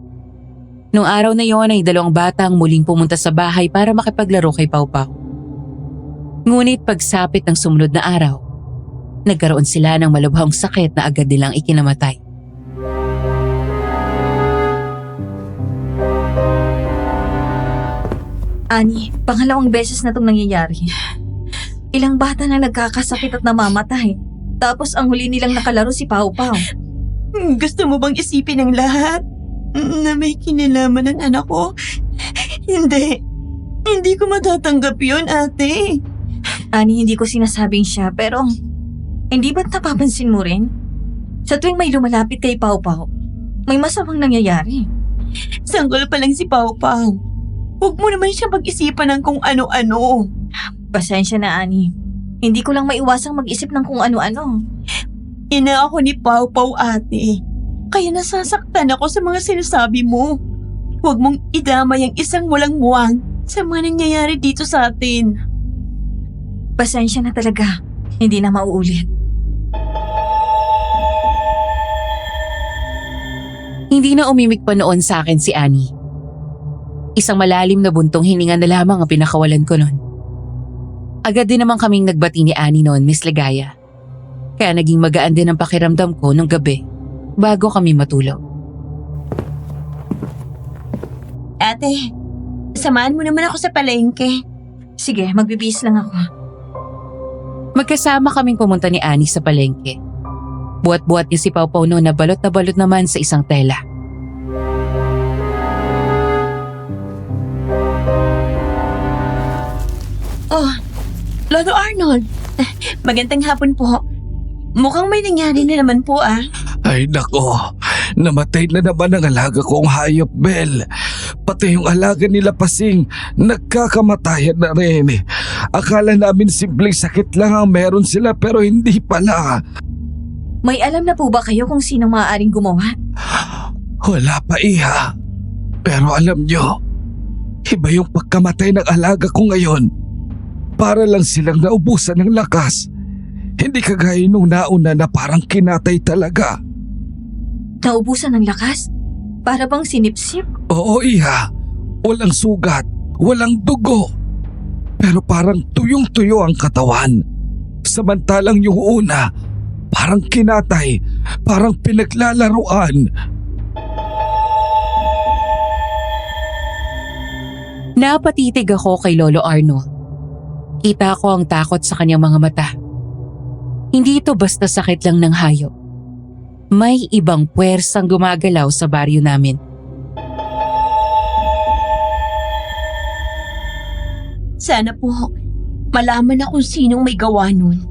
Noong araw na yon ay 2 bata ang muling pumunta sa bahay para makipaglaro kay Pau Pau. Ngunit pagsapit ng sumunod na araw, nagkaroon sila ng malubhang sakit na agad nilang ikinamatay. Ani, pangalawang beses na itong nangyayari. Ilang bata na nagkakasakit at namamatay. Tapos ang huli nilang nakalaro si Pau Pau. Gusto mo bang isipin ang lahat? Na may kinalaman ng anak ko? Hindi. Hindi ko matatanggap yun, ate. Ani, hindi ko sinasabing siya pero hindi ba't napapansin mo rin? Sa tuwing may lumalapit kay Pau Pau, may masamang nangyayari. Sanggol pa lang si Pau Pau. Huwag mo naman siya pag-isipan ng kung ano-ano. Pasensya na, Ani. Hindi ko lang maiwasang mag-isip ng kung ano-ano. Ina ako ni Pau Pau, ate. Kaya nasasaktan ako sa mga sinasabi mo. Huwag mong idamay ang isang walang muwang sa mga nangyayari dito sa atin. Pasensya na talaga. Hindi na mauulit. Hindi na umimik pa noon sa akin si Annie. Isang malalim na buntong hininga na lamang ang pinakawalan ko noon. Agad din naman kaming nagbati ni Annie noon, Miss Ligaya. Kaya naging magaan din ang pakiramdam ko nung gabi bago kami matulog. Ate, samahan mo naman ako sa palengke. Sige, magbibihis lang ako. Magkasama kaming pumunta ni Annie sa palengke. Buhat-buhat niya si Pau Pau noon na balot naman sa isang tela. Lolo Arnold, magandang hapon po. Mukhang may nangyari na naman po ah. Ay nako, namatay na naman ang alaga kong hayop, Bel. Pati yung alaga nila Pasing, nagkakamatayan na rin. Akala namin simpleng sakit lang ang meron sila pero hindi pala. May alam na po ba kayo kung sino maaaring gumawa? Wala pa, Iha. Pero alam nyo, iba yung pagkamatay ng alaga ko ngayon. Para lang silang naubusan ng lakas. Hindi kagaya nung nauna na parang kinatay talaga. Naubusan ng lakas? Para bang sinipsip? Oo, Iha. Walang sugat, walang dugo. Pero parang tuyong-tuyo ang katawan. Samantalang yung una, parang kinatay, parang pinaglalaruan. Napatitig ako kay Lolo Arnold. Kita ko ang takot sa kanyang mga mata. Hindi ito basta sakit lang ng hayop. May ibang puwersang gumagalaw sa baryo namin. Sana po, malaman na kung sinong may gawa nun.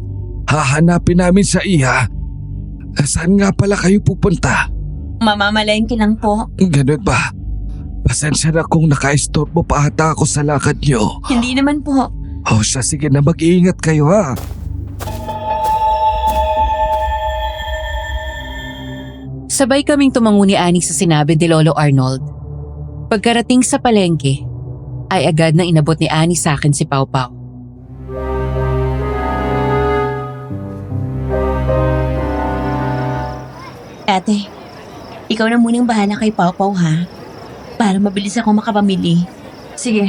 Hahanapin namin sa Iha. Saan nga pala kayo pupunta? Mamamalengke lang po. Ganun ba? Pasensya na kung naka-istorbo pa ata ako sa lakad nyo. Hindi naman po. O siya, sige na, mag-iingat kayo ha. Sabay kaming tumango ni Annie sa sinabi ni Lolo Arnold. Pagkarating sa palengke, ay agad na inabot ni Annie sa akin si Pau Pau. Ate, ikaw na munang bahala kay Pau Pau ha. Para mabilis ako makapamili. Sige,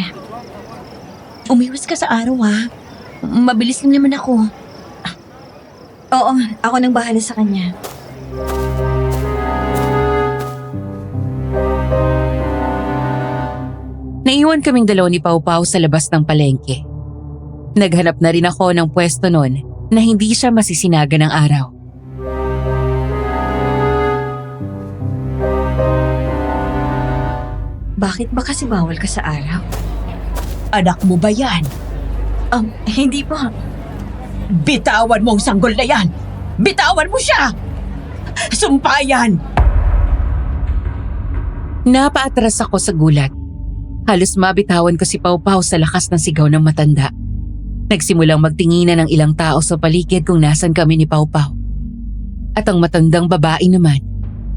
Umiwas ka sa araw ha. Mabilis lang naman ako. oo, ako nang bahala sa kanya. Naiwan kaming dalaw ni Pau Pau sa labas ng palengke. Naghanap na rin ako ng pwesto noon na hindi siya masisinaga ng araw. Bakit ba kasi bawal ka sa araw? Anak mo ba yan? Hindi po. Bitawan mo ang sanggol na yan! Bitawan mo siya! Sumpayan! Napaatras ako sa gulat. Halos mabitawan ko si Pau Pau sa lakas ng sigaw ng matanda. Nagsimulang magtinginan ng ilang tao sa paligid kung nasan kami ni Pau Pau. At ang matandang babae naman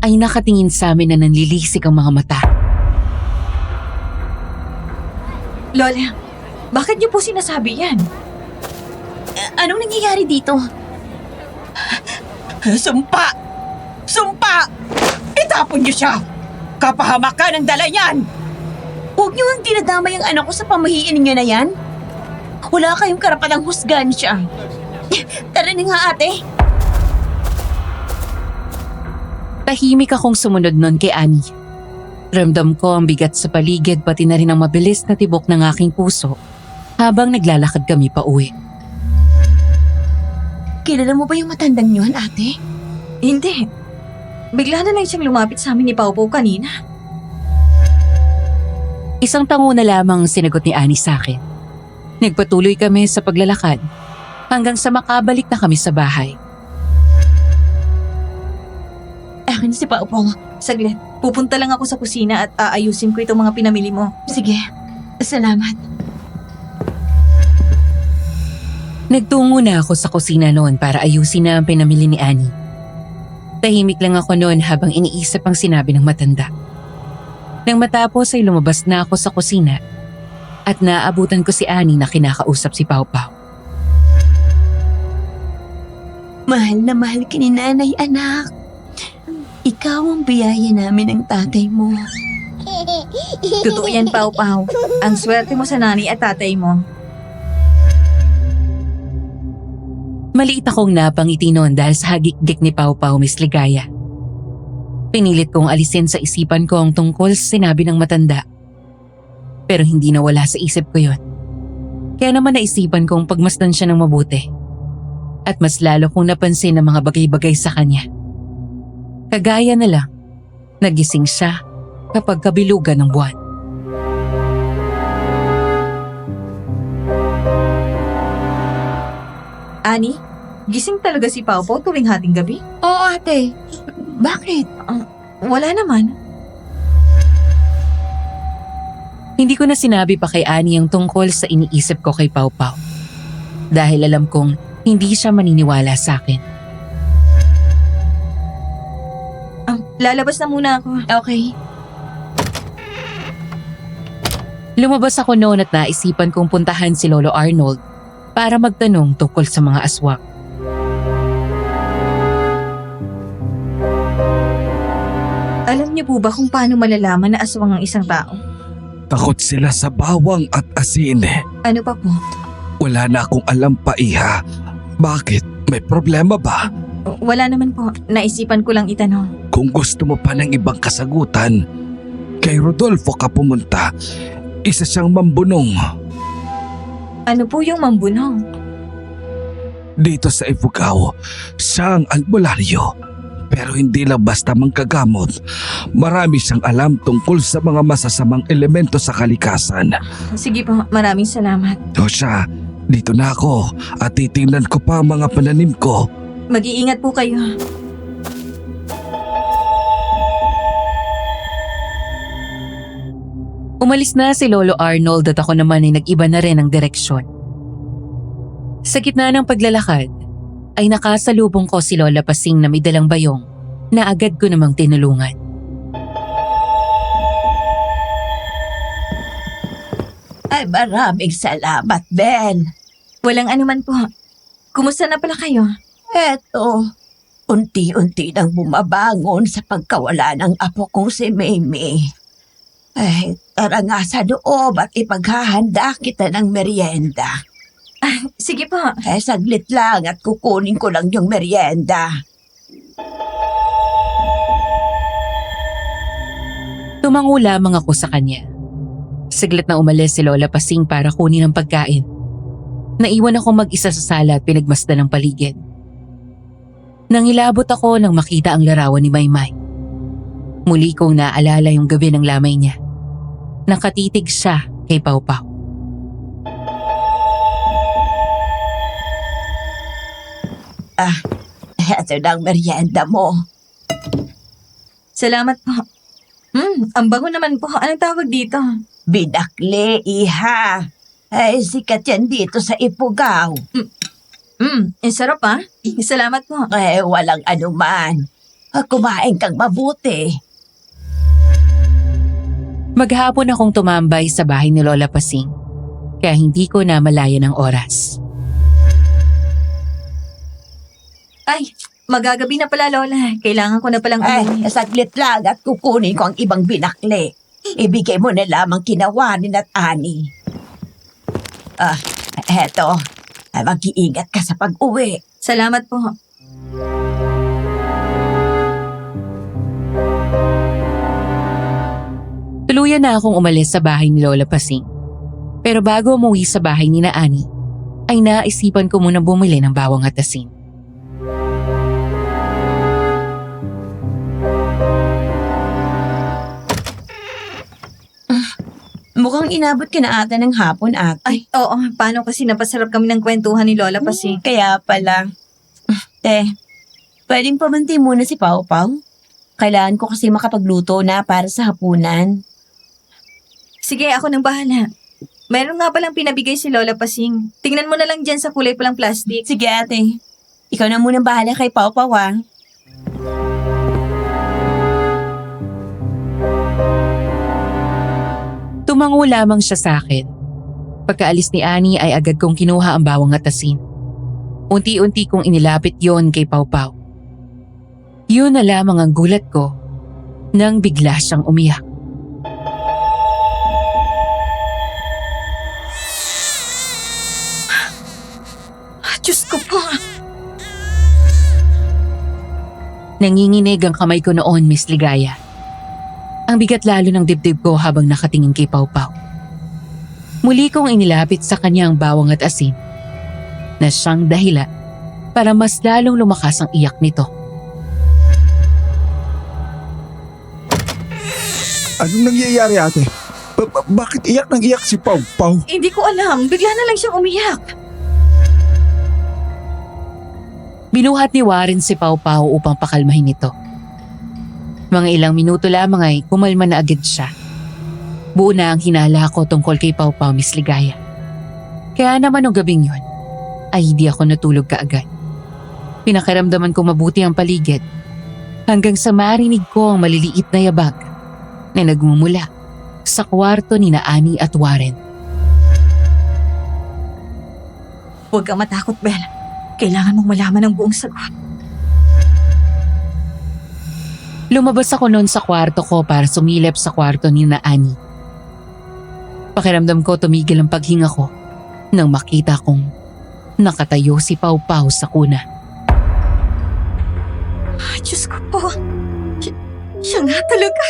ay nakatingin sa amin na nanlilisik ang mga mata. Lola, bakit niyo po sinasabi yan? Anong nangyayari dito? Sumpa! Sumpa! Itapon niyo siya! Kapahamakan ang dala niyan! Huwag niyo ang dinadamay ang anak ko sa pamahiin niyo na yan. Wala kayong karapatang husgahan siya. Tara na nga ate. Tahimik akong sumunod nun kay Annie. Ramdam ko ang bigat sa paligid pati na rin ang mabilis na tibok ng aking puso habang naglalakad kami pa uwi. Kilala mo ba yung matandang yun, ate? Hindi. Bigla na lang siyang lumapit sa amin ni Pau Pau kanina. Isang tango na lamang ang sinagot ni Annie sa akin. Nagpatuloy kami sa paglalakad hanggang sa makabalik na kami sa bahay. Akin si Pau Pau. Saglit, pupunta lang ako sa kusina at aayusin ko itong mga pinamili mo. Sige, salamat. Nagtungo na ako sa kusina noon para ayusin na ang pinamili ni Annie. Tahimik lang ako noon habang iniisip ang sinabi ng matanda. Nang matapos ay lumabas na ako sa kusina at naabutan ko si Annie na kinakausap si Pau Pau. Mahal na mahal ka ni nanay, anak. Ikaw ang biyaya namin ng tatay mo. Totoo yan, Pau Pau. Ang swerte mo sa nani at tatay mo. Maliit akong napangiti noon dahil sa hagik-dik ni Pau Pau, Miss Ligaya. Pinilit kong alisin sa isipan ko ang tungkol sa sinabi ng matanda. Pero hindi nawala sa isip ko yon. Kaya naman naisipan kong pagmasdan siya ng mabuti. At mas lalo kong napansin ang mga bagay-bagay sa kanya. Kagaya na lang, nagising siya kapag kabilugan ng buwan. Ani, gising talaga si Pao Pao tuwing hating gabi? Oo, ate. Bakit? Wala naman. Hindi ko na sinabi pa kay Annie ang tungkol sa iniisip ko kay Pau Pau. Dahil alam kong hindi siya maniniwala sa akin. Lalabas na muna ako. Okay. Lumabas ako noon at naisipan kong puntahan si Lolo Arnold para magtanong tungkol sa mga aswang. Alam niyo po ba kung paano malalaman na aswang ang isang tao? Takot sila sa bawang at asin. Ano pa po? Wala na akong alam pa, Iha. Bakit? May problema ba? Wala naman po. Naisipan ko lang itanong. Kung gusto mo pa ng ibang kasagutan, kay Rodolfo ka pumunta. Isa siyang mambunong. Ano po yung mambunong? Dito sa Ifugao, siya ang albularyo. Pero hindi lang basta manggagamot. Marami siyang alam tungkol sa mga masasamang elemento sa kalikasan. Sige po, maraming salamat. O siya, dito na ako at titingnan ko pa ang mga pananim ko. Mag-iingat po kayo. Umalis na si Lolo Arnold at ako naman ay nag-iba na rin ang direksyon. Sa gitna ng paglalakad, ay nakasalubong ko si Lola Pasing na may dalang bayong na agad ko namang tinulungan. Ay, maraming salamat, Ben. Walang anuman po. Kumusta na pala kayo? Eto, unti-unti nang bumabangon sa pagkawala ng apo kong si Mimi. Ay, tara nga sa loob at ipaghahanda kita ng merienda. Sige po. Saglit lang at kukunin ko lang yung merienda. Tumango lamang ako sa kanya. Saglit na umalis si Lola Pasing para kunin ang pagkain. Naiwan ako mag-isa sa sala at pinagmasdan ng paligid. Nangilabot ako nang makita ang larawan ni Maymay. Muli kong naalala yung gabi ng lamay niya. Nakatitig siya kay Pau Pau. Eto na ang merienda mo. Salamat po. Ang bango naman po. Anong tawag dito? Binakle, iha. Ay, sikat yan dito sa Ifugao. Ang sarap ah. Salamat po. Walang anuman. Kumain kang mabuti. Maghapon akong tumambay sa bahay ni Lola Pasing, kaya hindi ko na malaya ng oras. Ay, magagabi na pala, Lola. Kailangan ko na palang umuwi. Saglit lang at kukunin ko ang ibang binakle. Ibigay mo na lamang kinawanin at ani. Heto. Mag-iingat ka sa pag-uwi. Salamat po. Tuluyan na akong umalis sa bahay ni Lola Pasing. Pero bago umuwi sa bahay ni na Ani, ay naisipan ko muna bumili ng bawang at asin. Mukhang inabot ka na ata ng hapon, ate. Ay, oo. Paano kasi napasarap kami ng kwentuhan ni Lola Pasing. Kaya pala. Pwedeng pamanti muna si Pau Pau? Kailangan ko kasi makapagluto na para sa hapunan. Sige, ako nang bahala. Meron nga palang pinabigay si Lola Pasing. Tingnan mo na lang dyan sa kulay palang plastic. Sige, ate. Ikaw na muna bahala kay Pau Pau, ah. Tumango lamang siya sa akin. Pagkaalis ni Ani ay agad kong kinuha ang bawang at asin. Unti-unti kong inilapit yon kay Pau Pau. Yun na lamang ang gulat ko nang bigla siyang umiyak. Diyos ko po. Nanginginig ang kamay ko noon, Miss Ligaya. Ang bigat lalo ng dibdib ko habang nakatingin kay Pau Pau. Muli kong inilapit sa kanya ang bawang at asin na siyang dahilan para mas lalong lumakas ang iyak nito. Anong nangyayari, ate? Bakit iyak nang iyak si Pau Pau? Hindi ko alam. Bigla na lang siyang umiyak. Binuhat ni Warren si Pau Pau upang pakalmahin ito. Mga ilang minuto lamang ay kumalma na agad siya. Buo na ang hinala ko tungkol kay Pau Pau, Miss Ligaya. Kaya naman nung gabing yun, ay hindi ako natulog kaagad. Pinakiramdaman ko mabuti ang paligid hanggang sa marinig ko ang maliliit na yabag na nagmumula sa kwarto ni na Annie at Warren. Huwag kang matakot, Belle. Kailangan mong malaman ang buong sagot. Lumabas ako noon sa kwarto ko para sumilip sa kwarto ni na Annie. Pakiramdam ko tumigil ang paghinga ko nang makita kong nakatayo si Pau Pau sa kuna. Diyos ko po. Siya nga talaga.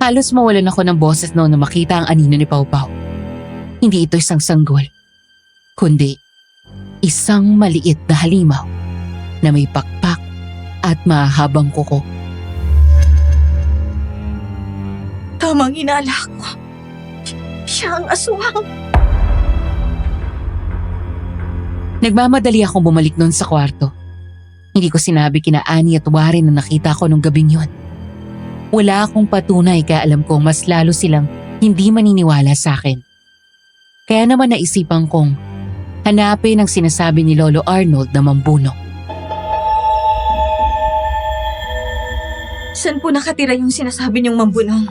Halos mawalan ako ng boses noon na makita ang anino ni Pau Pau. Hindi ito isang sanggol, kundi isang maliit na halimaw na may pakpak at mahabang kuko. Tamang hinala ko. Siya ang aswang. Nagmamadali akong bumalik noon sa kwarto. Hindi ko sinabi kina Annie at Warren na nakita ko nung gabing yun. Wala akong patunay kaya alam kong mas lalo silang hindi maniniwala sa akin. Kaya naman naisipan kong hanapin ang sinasabi ni Lolo Arnold na mambuno. Saan po nakatira yung sinasabi niyong mambunong?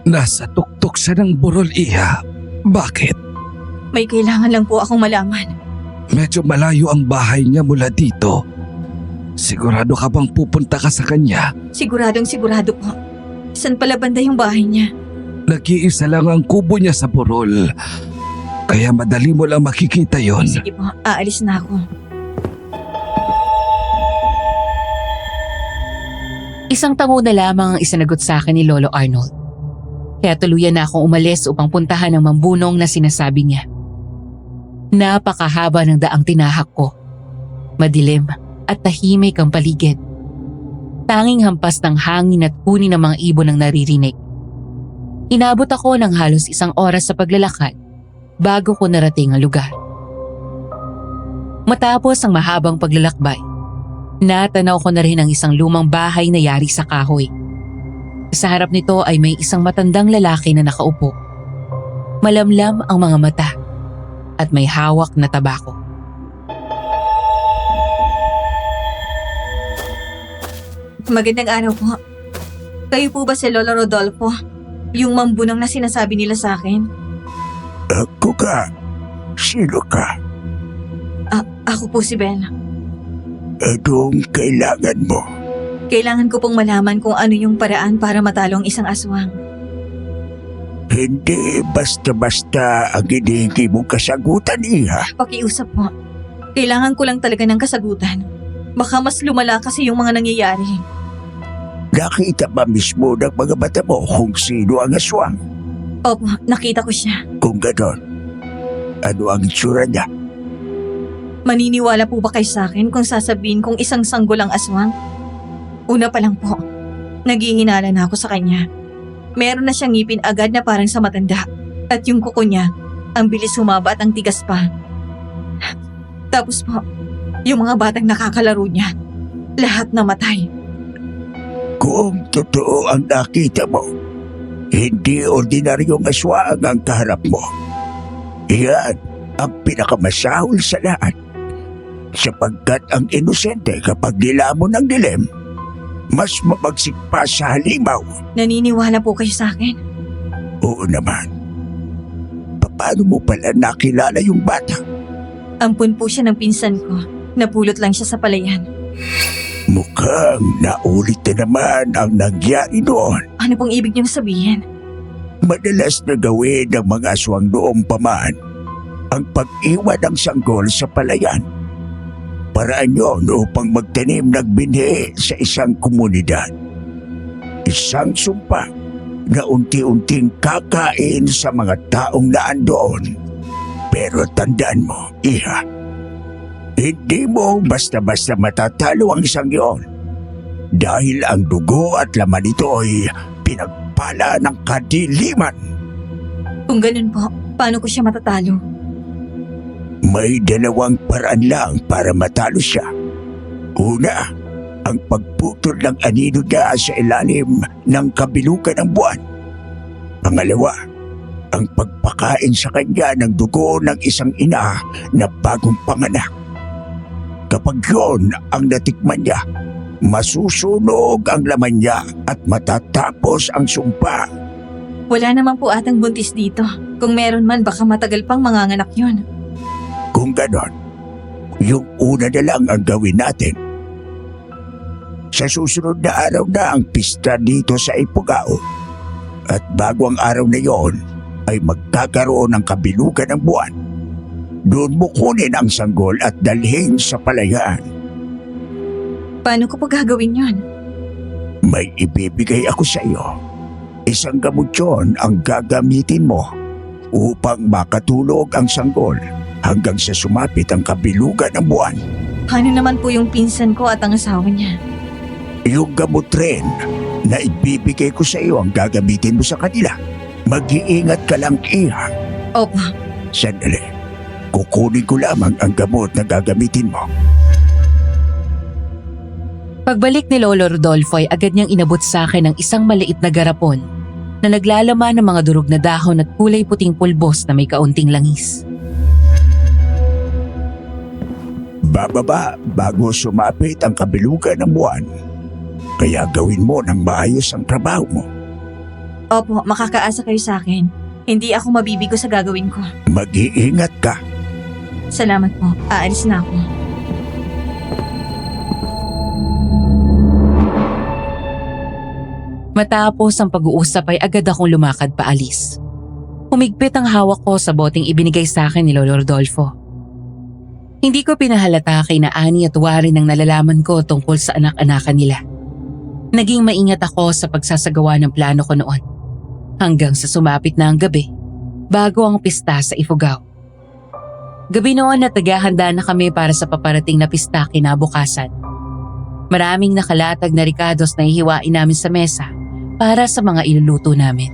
Nasa tuktok siya ng burol, Iha. Bakit? May kailangan lang po akong malaman. Medyo malayo ang bahay niya mula dito. Sigurado ka bang pupunta ka sa kanya? Siguradong sigurado po. Saan pala banda yung bahay niya? Nag-iisa lang ang kubo niya sa burol. Kaya madali mo lang makikita yon. Sige po, aalis na ako. Isang tango na lamang ang isinagot sa akin ni Lolo Arnold. Kaya tuluyan na akong umalis upang puntahan ang mambunong na sinasabi niya. Napakahaba ng daang tinahak ko. Madilim at tahimik ang paligid. Tanging hampas ng hangin at huni ng mga ibon ang naririnig. Inabot ako ng halos 1 oras sa paglalakad bago ko narating ang lugar. Matapos ang mahabang paglalakbay, natanaw ko na rin ang isang lumang bahay na yari sa kahoy. Sa harap nito ay may isang matandang lalaki na nakaupo. Malamlam ang mga mata at may hawak na tabako. Magandang araw po. Kayo po ba si Lolo Rodolfo? Yung mambunong na sinasabi nila sa akin? Ako ka? Sino ka? Ako po si Ben. Anong kailangan mo? Kailangan ko pong malaman kung ano yung paraan para matalo ang isang aswang. Hindi basta-basta ang hinihingi mong kasagutan, Iha. Pakiusap po. Kailangan ko lang talaga ng kasagutan. Baka mas lumala kasi yung mga nangyayari. Nakita ba mismo ng mga mata mo kung sino ang aswang? Opo, nakita ko siya. Kung ganon, ano ang itsura niya? Maniniwala po ba kayo sa akin kung sasabihin kong isang sanggol ang aswang? Una pa lang po, naghihinala na ako sa kanya. Meron na siyang ngipin agad na parang sa matanda. At yung kuko niya, ang bilis humaba at ang tigas pa. Tapos po, yung mga batang nakakalaro niya, lahat namatay. Kung totoo ang nakita mo, hindi ordinaryong aswang ang kaharap mo. Iyan ang pinakamasahol sa lahat. Sapagkat ang inosente kapag nilamon ng dilim, mas mabagsik pa sa halimaw. Naniniwala po kayo sa akin? Oo naman. Paano mo pala nakilala yung bata? Ampun po siya ng pinsan ko. Napulot lang siya sa palayan. Mukhang naulit na naman ang nangyari noon. Ano pong ibig niyong sabihin? Madalas na gawin ng mga aswang noong paman ang pag-iwan ng sanggol sa palayan. Paraan yun upang magtanim ng binhi sa isang komunidad. Isang sumpa na unti-unting kakain sa mga taong naandoon. Pero tandaan mo, Iha, hindi mo basta-basta matatalo ang isang yon. Dahil ang dugo at laman nito ay pinagpala ng kadiliman. Kung ganun po, paano ko siya matatalo? May dalawang paraan lang para matalo siya. Una, ang pagputol ng anino niya sa ilalim ng kabilugan ng buwan. Pangalawa, ang pagpakain sa kanya ng dugo ng isang ina na bagong panganak. Kapag yun ang natikman niya, masusunog ang laman niya at matatapos ang sumpa. Wala naman po atang buntis dito. Kung meron man, baka matagal pang manganganak yun. Kung ganon, yung una na lang ang gawin natin. Sa susunod na araw na ang pista dito sa Ifugao. At bago ang araw na yon, ay magkakaroon ng kabilugan ng buwan. Doon mo kunin ang sanggol at dalhin sa palayan. Paano ko po gagawin yun? May ibibigay ako sa iyo. Isang gamot yun ang gagamitin mo upang makatulog ang sanggol hanggang sa sumapit ang kabilugan ng buwan. Paano naman po yung pinsan ko at ang asawa niya? Yung gamot rin na ibibigay ko sa iyo ang gagamitin mo sa kanila. Mag-iingat ka lang, Iha. Opo. Sandali. Kukunin ko lamang ang gamot na gagamitin mo. Pagbalik ni Lolo Rodolfo ay agad niyang inabot sa akin ang isang maliit na garapon na naglalaman ng mga durog na dahon at kulay puting pulbos na may kaunting langis. Bababa bago sumapit ang kabilugan ng buwan. Kaya gawin mo ng maayos ang trabaho mo. Opo, makakaasa kayo sa akin. Hindi ako mabibigo sa gagawin ko. Mag-iingat ka. Salamat po. Aalis na ako. Matapos ang pag-uusap ay agad akong lumakad paalis. Humigpit ang hawak ko sa boteng ibinigay sa akin ni Lolo Rodolfo. Hindi ko pinahalata kay na Ani at Warren ang nalalaman ko tungkol sa anak-anakan nila. Naging maingat ako sa pagsasagawa ng plano ko noon. Hanggang sa sumapit na ang gabi, bago ang pista sa Ifugao. Gabi noon at naghahanda na kami para sa paparating na pista kinabukasan. Maraming nakalatag na ricados na ihiwain namin sa mesa para sa mga iluluto namin.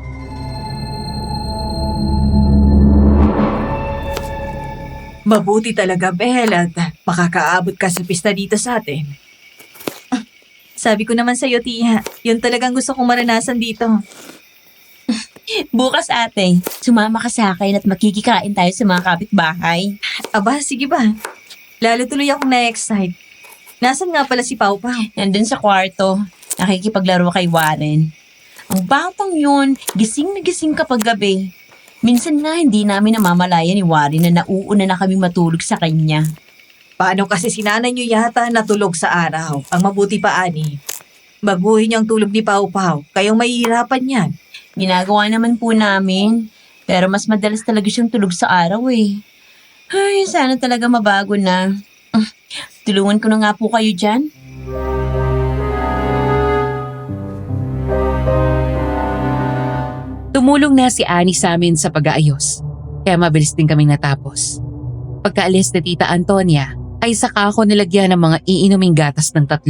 Mabuti talaga, Bel, at makakaabot ka sa pista dito sa atin. Sabi ko naman sa'yo, Tia, yun talagang gusto kong maranasan dito. Bukas ate, sumama ka sa akin at makikikain tayo sa mga kapitbahay. Aba, sige ba? Lalo tuloy akong na-excite. Nasaan nga pala si Pau Pau? Nandun sa kwarto, nakikipaglaro kay Warren. Ang batang yun, gising na gising kapag gabi. Minsan nga hindi namin namamalaya ni Warren na nauuna na kami matulog sa kanya. Paano kasi si nanay niyo yata natulog sa araw? Ang mabuti pa, Ani. Baguhin niyo ang tulog ni Pau Pau. Kayong mahihirapan yan. Ginagawa naman po namin, pero mas madalas talaga siyang tulog sa araw eh. Ay, sana talaga mabago na. Tulungan ko na nga po kayo dyan. Tumulong na si Ani sa amin sa pag-aayos, kaya mabilis din kaming natapos. Pagkaalis ni Tita Antonia, ay saka ako nilagyan ng mga iinuming gatas ng 3.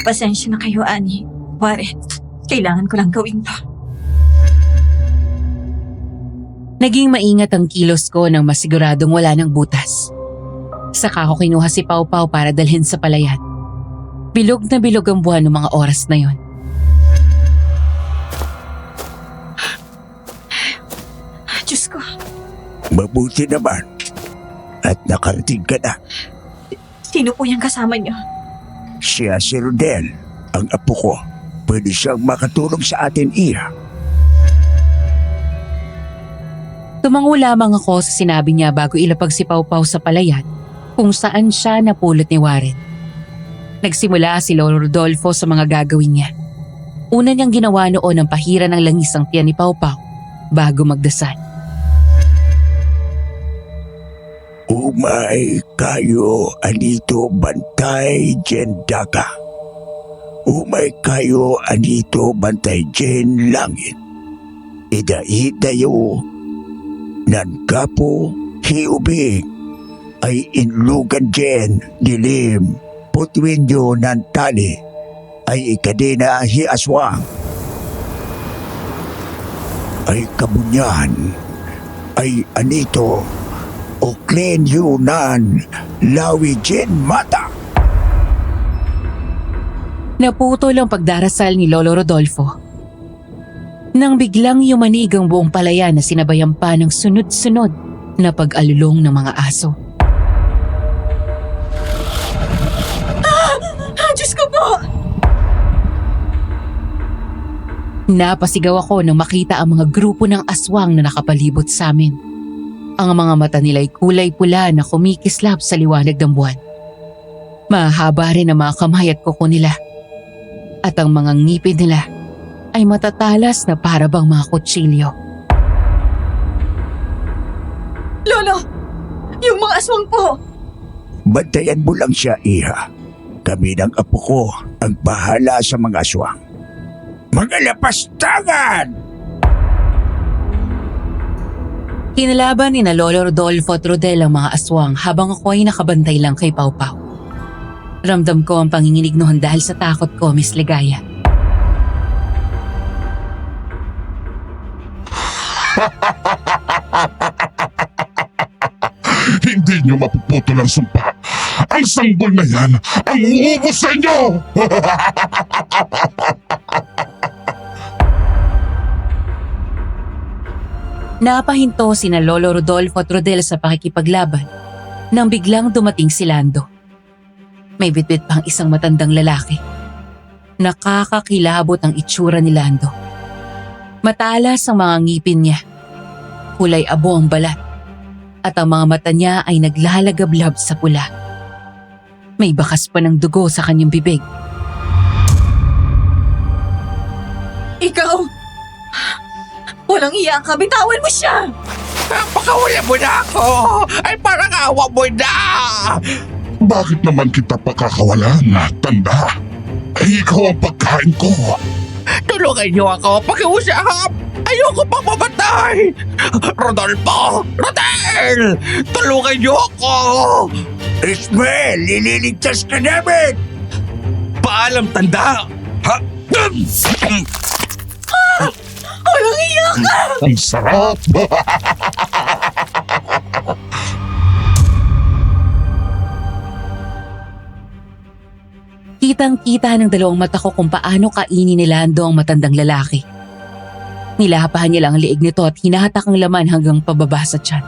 Pasensya na kayo, Ani. Warren, kailangan ko lang gawin to. Naging maingat ang kilos ko nang masiguradong wala ng butas. Saka ako kinuha si Pau Pau para dalhin sa palayan. Bilog na bilog ang buwan ng mga oras na yon. Diyos ko, Mabuti naman. At nakarating ka na. sino po yung kasama niyo? Siya si Rodel, ang apo ko. Pwede siyang makatulong sa atin, Iha. Tumango lamang ako sa sinabi niya bago ilapag si Pau Pau sa palayan kung saan siya napulot ni Warren. Nagsimula si Lolo Rodolfo sa mga gagawin niya. Una niyang ginawa noon ang pahira ng langis ang tiyan ni Pau Pau bago magdasal. Umay kayo anito bantay jendaka. Umay kayo anito bantay jen langit. Ida-idayo nan kapo hiubing ay inlugan jen dilim. Putwinyo nan tali ay ikadena hi aswang. Ay kabunyan ay anito o Klen Yunan Lawi Jin Mata. Naputol ang pagdarasal ni Lolo Rodolfo. Nang biglang yumanig ang buong palayan na sinabayan pa ng sunod-sunod na pag-alulong ng mga aso. Diyos ko po! Napasigaw ako nang makita ang mga grupo ng aswang na nakapalibot sa amin. Ang mga mata nila'y kulay pula na kumikislap sa liwanag ng buwan. Mahaba rin ang mga kamay at kuko nila. At ang mga ngipin nila ay matatalas na para bang mga kutsilyo. Lolo! Yung mga aswang po! Bantayan mo lang siya, Iha. Kami ng apo ko ang bahala sa mga aswang. Mga lapastangan! Kinalaban ni na Lolo Rodolfo at Rodel ang mga aswang habang ako ay nakabantay lang kay Pau Pau. Ramdam ko ang panginginig noon dahil sa takot ko, Miss Ligaya. Hindi nyo mapuputol ang sumpa. Ang sanggol na yan ang uubos sa inyo! Napahinto sina Lolo Rodolfo at Rodel sa pakikipaglaban nang biglang dumating si Lando. May bitbit pang isang matandang lalaki. Nakakakilabot ang itsura ni Lando. Matalas ang mga ngipin niya. Kulay abo ang balat. At ang mga mata niya ay naglalagablab sa pula. May bakas pa ng dugo sa kanyang bibig. Ikaw! Walang iya ka, bitawan mo siya! Pakawala mo na ako! Ay parang awa mo na! Bakit naman kita pakakawalan, tanda? Ay, ikaw ang pagkain ko. Tulungan niyo ako pakiusap! Ayoko pang mamatay! Rodolfo! Rodel! Tulungan niyo ako! Ismael, lililigtas ka namin! Paalam, tanda! Ha? Walang iya ka! Ang sarap! Kitang-kita ng dalawang mata ko kung paano kainin ni Lando ang matandang lalaki. Nilahapahan niya lang ang liig nito at hinahatak ang laman hanggang pababa sa tiyan.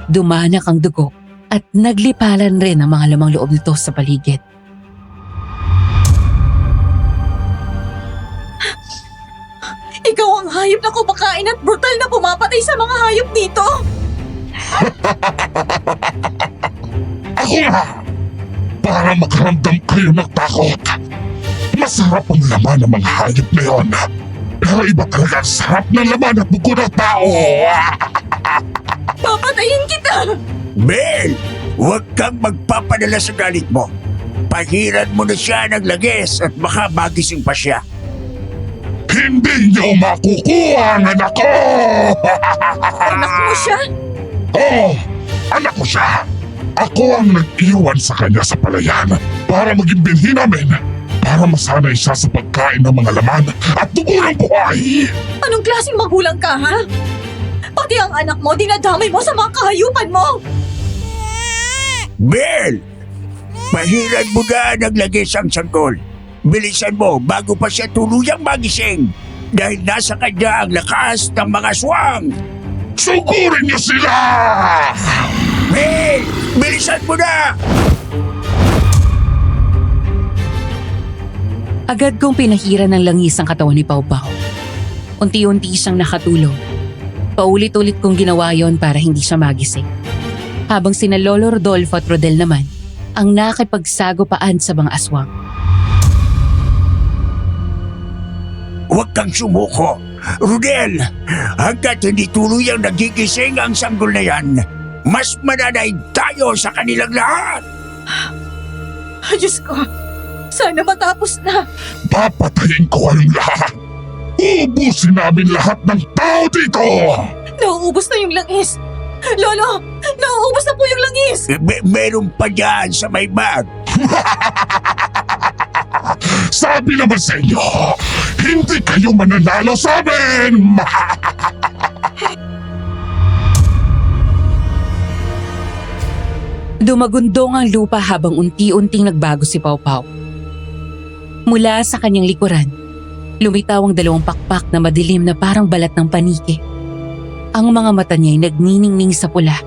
Dumanak ang dugo at naglipalan rin ang mga lamang loob nito sa paligid. Ikaw ang hayop na kumakain at brutal na pumapatay sa mga hayop dito! Ako na! Para makaramdam kayo ng takot. Masarap ang laman ng mga hayop na yon. Pero iba talaga ang sarap ng laman at dugo ng tao. Papatayin kita! Bel, huwag kang magpapadala sa galit mo. Pahiran mo na siya ng lagis at baka magising pa siya. Hindi niyo makukuha ang anak ko! Anak mo siya? Oo, anak ko siya. Ako ang nag-iwan sa kanya sa palayan para maging binhi namin. Para masanay siya sa pagkain ng mga laman at dugo ng buhay. Anong klaseng magulang ka, ha? Pati ang anak mo, dinadamay mo sa mga kahayupan mo! Bel, pahiran mo na ng lagis ang sanggol. Bilisan mo bago pa siya tuluyang magising dahil nasa kanya ang lakas ng mga aswang. Sugurin niyo sila! Bel, bilisan mo na! Agad kong pinahiran ng langis ang katawan ni Pau Pau. Unti-unti siyang nakatulog. Paulit-ulit kong ginawa yon para hindi siya magising. Habang sina Lolo Rodolfo at Rodel naman ang nakipagsagupaan sa mga aswang. Huwag kang sumuko. Rodel, hanggat hindi tuluyang nagigising ang sanggol na yan, mas mananaig tayo sa kanilang lahat. Ay, Diyos ko! Sana matapos na! Papatayin ko kayong lahat! Uubusin namin lahat ng tao dito! Nauubos na yung langis! Lolo! Nauubos na po yung langis! Meron pa dyan sa may bag. Sabi naman sa inyo, hindi kayo mananalo sa amin! Dumagundong ang lupa habang unti-unting nagbago si Pau Pau. Mula sa kanyang likuran, lumitaw ang 2 pakpak na madilim na parang balat ng paniki. Ang mga mata niya ay nagniningning sa pula.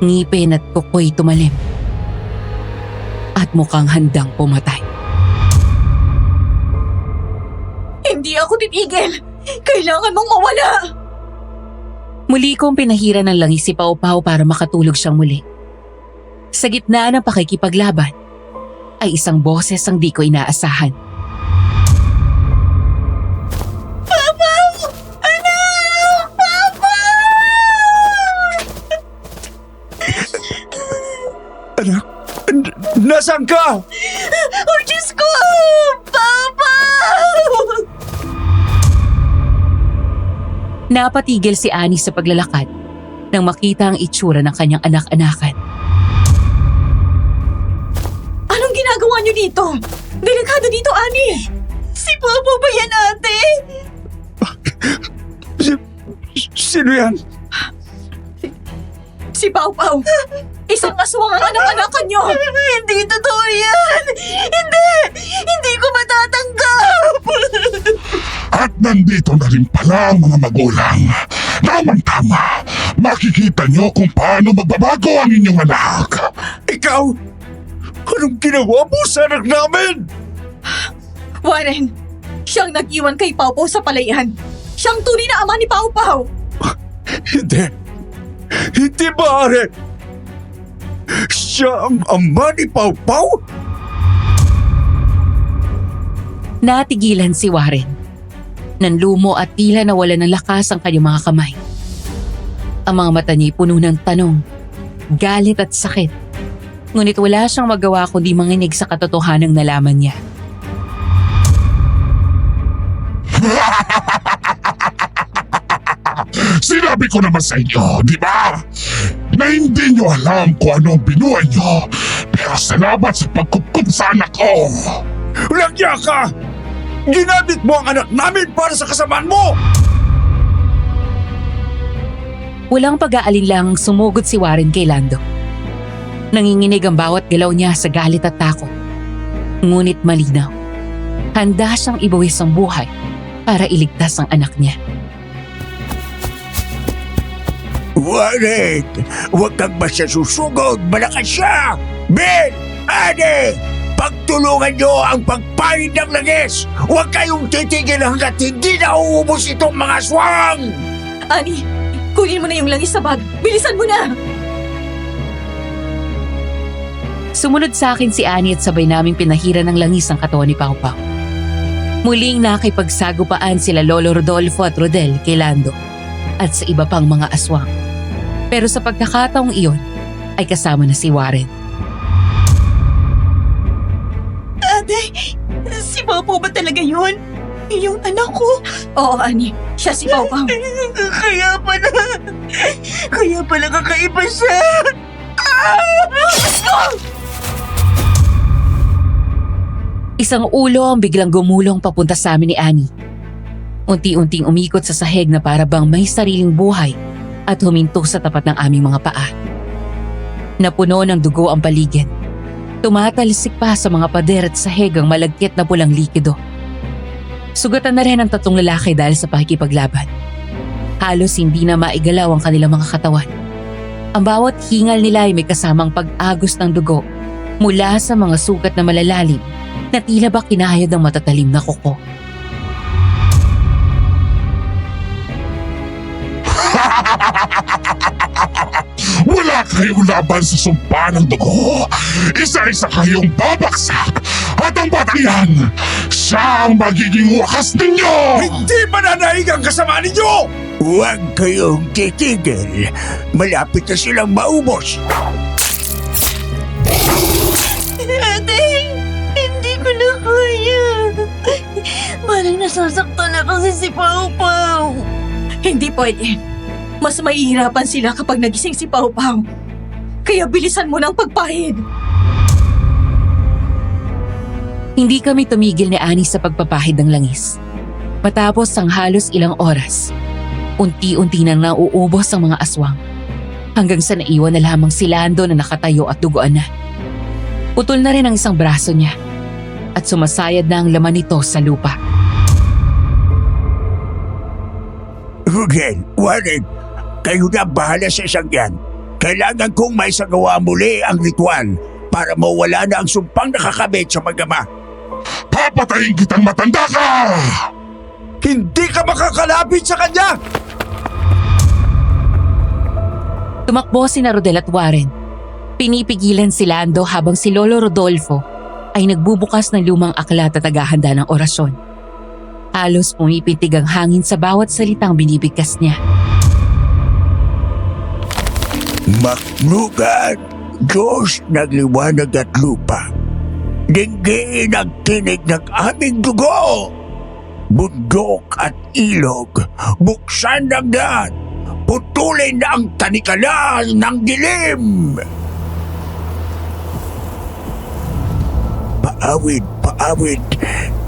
Ngipin at kuko'y tumalim. At mukhang handang pumatay. Hindi ako titigil! Kailangan mong mawala! Muli kong pinahira ng langis si Pau Pau para makatulog siyang muli. Sa gitna ng pakikipaglaban, ay isang boses ang di ko inaasahan. Anak, nasaan ka? Oh, Diyos ko! Papa! Napatigil si Annie sa paglalakad nang makita ang itsura ng kanyang anak-anakan. Anong ginagawa niyo dito? Delikado dito, Annie! Si Papa ba yan, ate? Sino yan? Si Pau Pau! Isang aswang ang anak-anakan niyo! Hindi totoo yan! Hindi! Hindi ko matatanggap! At nandito na rin pala ang mga magulang. Tama-tama. Makikita niyo kung paano magbabago ang inyong anak. Ikaw? Anong ginawa mo sa anak namin? Warren, siyang nag-iwan kay Pau Pau sa palayan. Siyang tunay na ama ni Pau Pau. Hindi. Hindi maaari. Siya ang ama ni Pau Pau? Natigilan si Warren. Nanlumo at tila nawala ng lakas ang kanyang mga kamay. Ang mga mata niya puno ng tanong, galit at sakit. Ngunit wala siyang magawa kundi manginig sa katotohanang nalaman niya. Sinabi ko naman sa inyo, di ba? Na hindi nyo alam kung ano ang binuhay nyo. Pero salamat sa pagkukup sa anak ko. Walang iya ka! Ginamit mo ang anak namin para sa kasamaan mo! Walang pag-aalinlang sumugod si Warren kay Lando. Nanginginig ang bawat galaw niya sa galit at takot. Ngunit malinaw, handa siyang ibuwis ang buhay para iligtas ang anak niya. Warren! Huwag kang basta susugod! Malakas siya! Ben! Ade! Pagtulungan niyo ang pagpahid ng langis! Huwag kayong titigil hanggat hindi na uubos itong mga aswang! Annie, kunin mo na yung langis sa bag. Bilisan mo na! Sumunod sa akin si Annie at sabay naming pinahira ng langis ang katawan ni Pau Pau. Muling nakipagsagupaan sila Lolo Rodolfo at Rodel kay Lando at sa iba pang mga aswang. Pero sa pagkakataong iyon ay kasama na si Warren. Ate, si Pau Pau ba talaga yun? Yung anak ko? Oo, Annie. Siya si Pau Pau. Kaya pala kakaiba siya. Isang ulo ang biglang gumulong papunta sa amin ni Annie. Unti-unting umikot sa sahig na para bang may sariling buhay at huminto sa tapat ng aming mga paa. Napuno ng dugo ang paligid. Tumatalsik pa sa mga pader at sahig ang malagkit na pulang likido. Sugatan na rin ang 3 lalaki dahil sa pakikipaglaban. Halos hindi na maigalaw ang kanilang mga katawan. Ang bawat hingal nila ay may kasamang pag-agos ng dugo mula sa mga sugat na malalalim na tila ba kinahayad ng matatalim na kuko. Wala kayong laban sa sumpa ng dugo. Isa-isa kayong babaksak. At ang batayan, siya ang magiging wakas ninyo! Hindi mananaig ang kasama ninyo! Huwag kayong titigil. Malapit na silang maubos. Ate, hindi ko na kaya. Parang nasasaktan na kasi si Pau Pau. Hindi pwede. Mas mahihirapan sila kapag nagising si Pau Pau. Kaya bilisan mo ng pagpahid. Hindi kami tumigil ni Annie sa pagpapahid ng langis. Matapos ang halos ilang oras, unti-unti nang nauubos ang mga aswang Hanggang sa naiwan na lamang si Lando na nakatayo at duguan na. Putol na rin ang isang braso niya at sumasayad na ang laman nito sa lupa. Rugel, Warren, kayo na bahala sa isang yan. Kailangan kong may sagawa muli ang ritual para mawala na ang sumpang nakakabit sa mag-ama. Papatayin kitang matanda ka! Hindi ka makakalapit sa kanya! Tumakbo si Rodel at Warren. Pinipigilan si Lando habang si Lolo Rodolfo ay nagbubukas ng lumang aklat at naghahanda ng orasyon. Halos pumipitig ang hangin sa bawat salitang binibigkas niya. Maklugan, Diyos nagliwanag at lupa. Dinggin ang tinig ng aming dugo. Bundok at ilog, buksan ng daan. Putulin na ang tanikalan ng dilim! Paawid,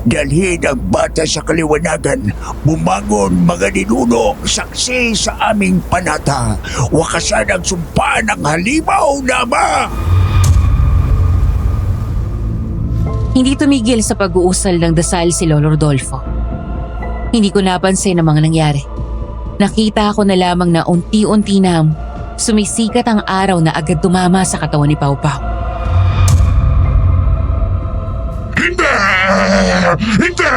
dalhin ang bata sa kaliwanagan. Bumangon mga ninuno, saksi sa aming panata. Wakasan ang sumpa ng halimaw na ama! Hindi tumigil sa pag-uusal ng dasal si Lolo Rodolfo. Hindi ko napansin ang mga nangyari. Nakita ko na lamang na unti-unti na sumisikat ang araw na agad tumama sa katawan ni Pau Pau. Hindi! Hindi!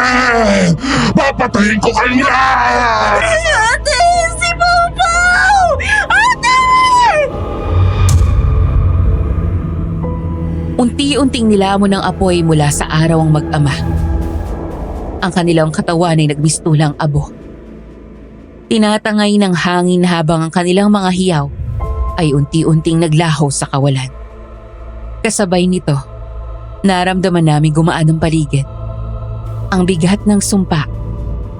Papatayin ko kayo lahat! Ate! Si Pau! Ate! Unti-unting nilamon ng apoy mula sa araw ang mag-ama. Ang kanilang katawan ay nagmistulang abo. Tinatangay ng hangin habang ang kanilang mga hiyaw ay unti-unting naglaho sa kawalan. Kasabay nito, naramdaman namin gumaan ang paligid. Ang bigat ng sumpa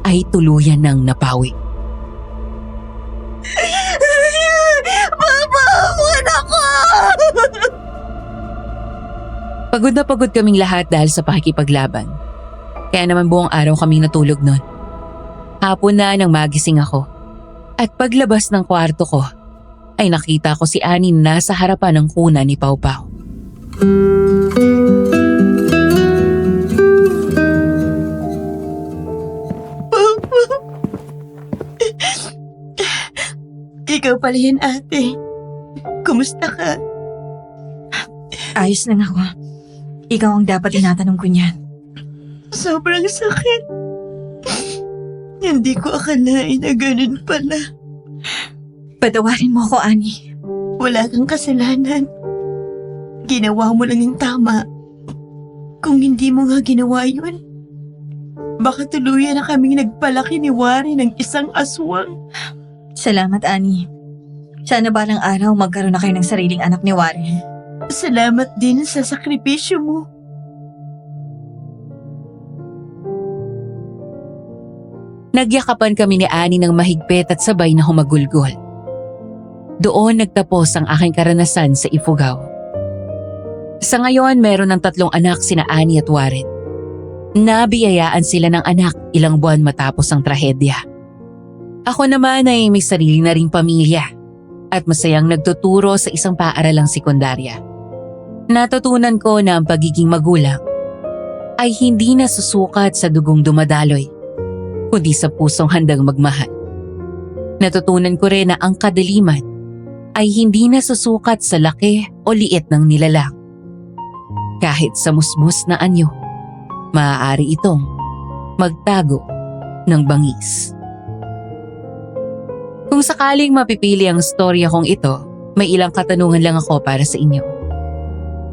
ay tuluyan ng napawi. Papa! Anak ko! Pagod na pagod kaming lahat dahil sa pakikipaglaban. Kaya naman buong araw kaming natulog nun. Hapon na nang magising ako. At paglabas ng kwarto ko, ay nakita ko si Annie nasa harapan ng kuna ni Pau Pau. Ikaw pala yan, ate. Kumusta ka? Ayos lang ako. Ikaw ang dapat tinatanong ko niyan. Sobrang sakit. Hindi ko akalain na ganun pala. Patawarin mo ako, Annie. Wala kang kasalanan. Ginawa mo lang yung tama. Kung hindi mo nga ginawa yun, baka tuluyan na kaming nagpalaki ni Wari ng isang aswang. Salamat, Annie. Sana balang araw magkaroon na kayo ng sariling anak ni Warren. Salamat din sa sakripisyo mo. Nagyakapan kami ni Annie ng mahigpit at sabay na humagulgol. Doon nagtapos ang aking karanasan sa Ifugao. Sa ngayon, meron ng 3 anak sina Annie at Warren. Nabiyayaan sila ng anak ilang buwan matapos ang trahedya. Ako naman ay may sarili na ring pamilya at masayang nagtuturo sa isang paaralang sekundarya. Natutunan ko na ang pagiging magulang ay hindi nasusukat sa dugong dumadaloy, kundi sa pusong handang magmahal. Natutunan ko rin na ang kadaliman ay hindi nasusukat sa laki o liit ng nilalang. Kahit sa musmus na anyo, maaari itong magtago ng bangis. Kung sakaling mapipili ang storya kong ito, may ilang katanungan lang ako para sa inyo.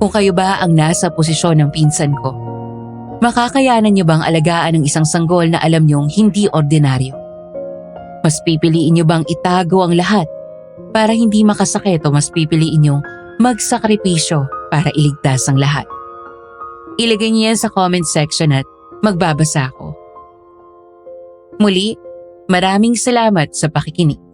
Kung kayo ba ang nasa posisyon ng pinsan ko, makakayanan niyo bang alagaan ng isang sanggol na alam niyong hindi ordinaryo? Mas pipiliin niyo bang itago ang lahat para hindi makasakit o mas pipiliin niyong magsakripisyo para iligtas ang lahat? Ilagay niyo yan sa comment section at magbabasa ako. Muli, maraming salamat sa pakikinig.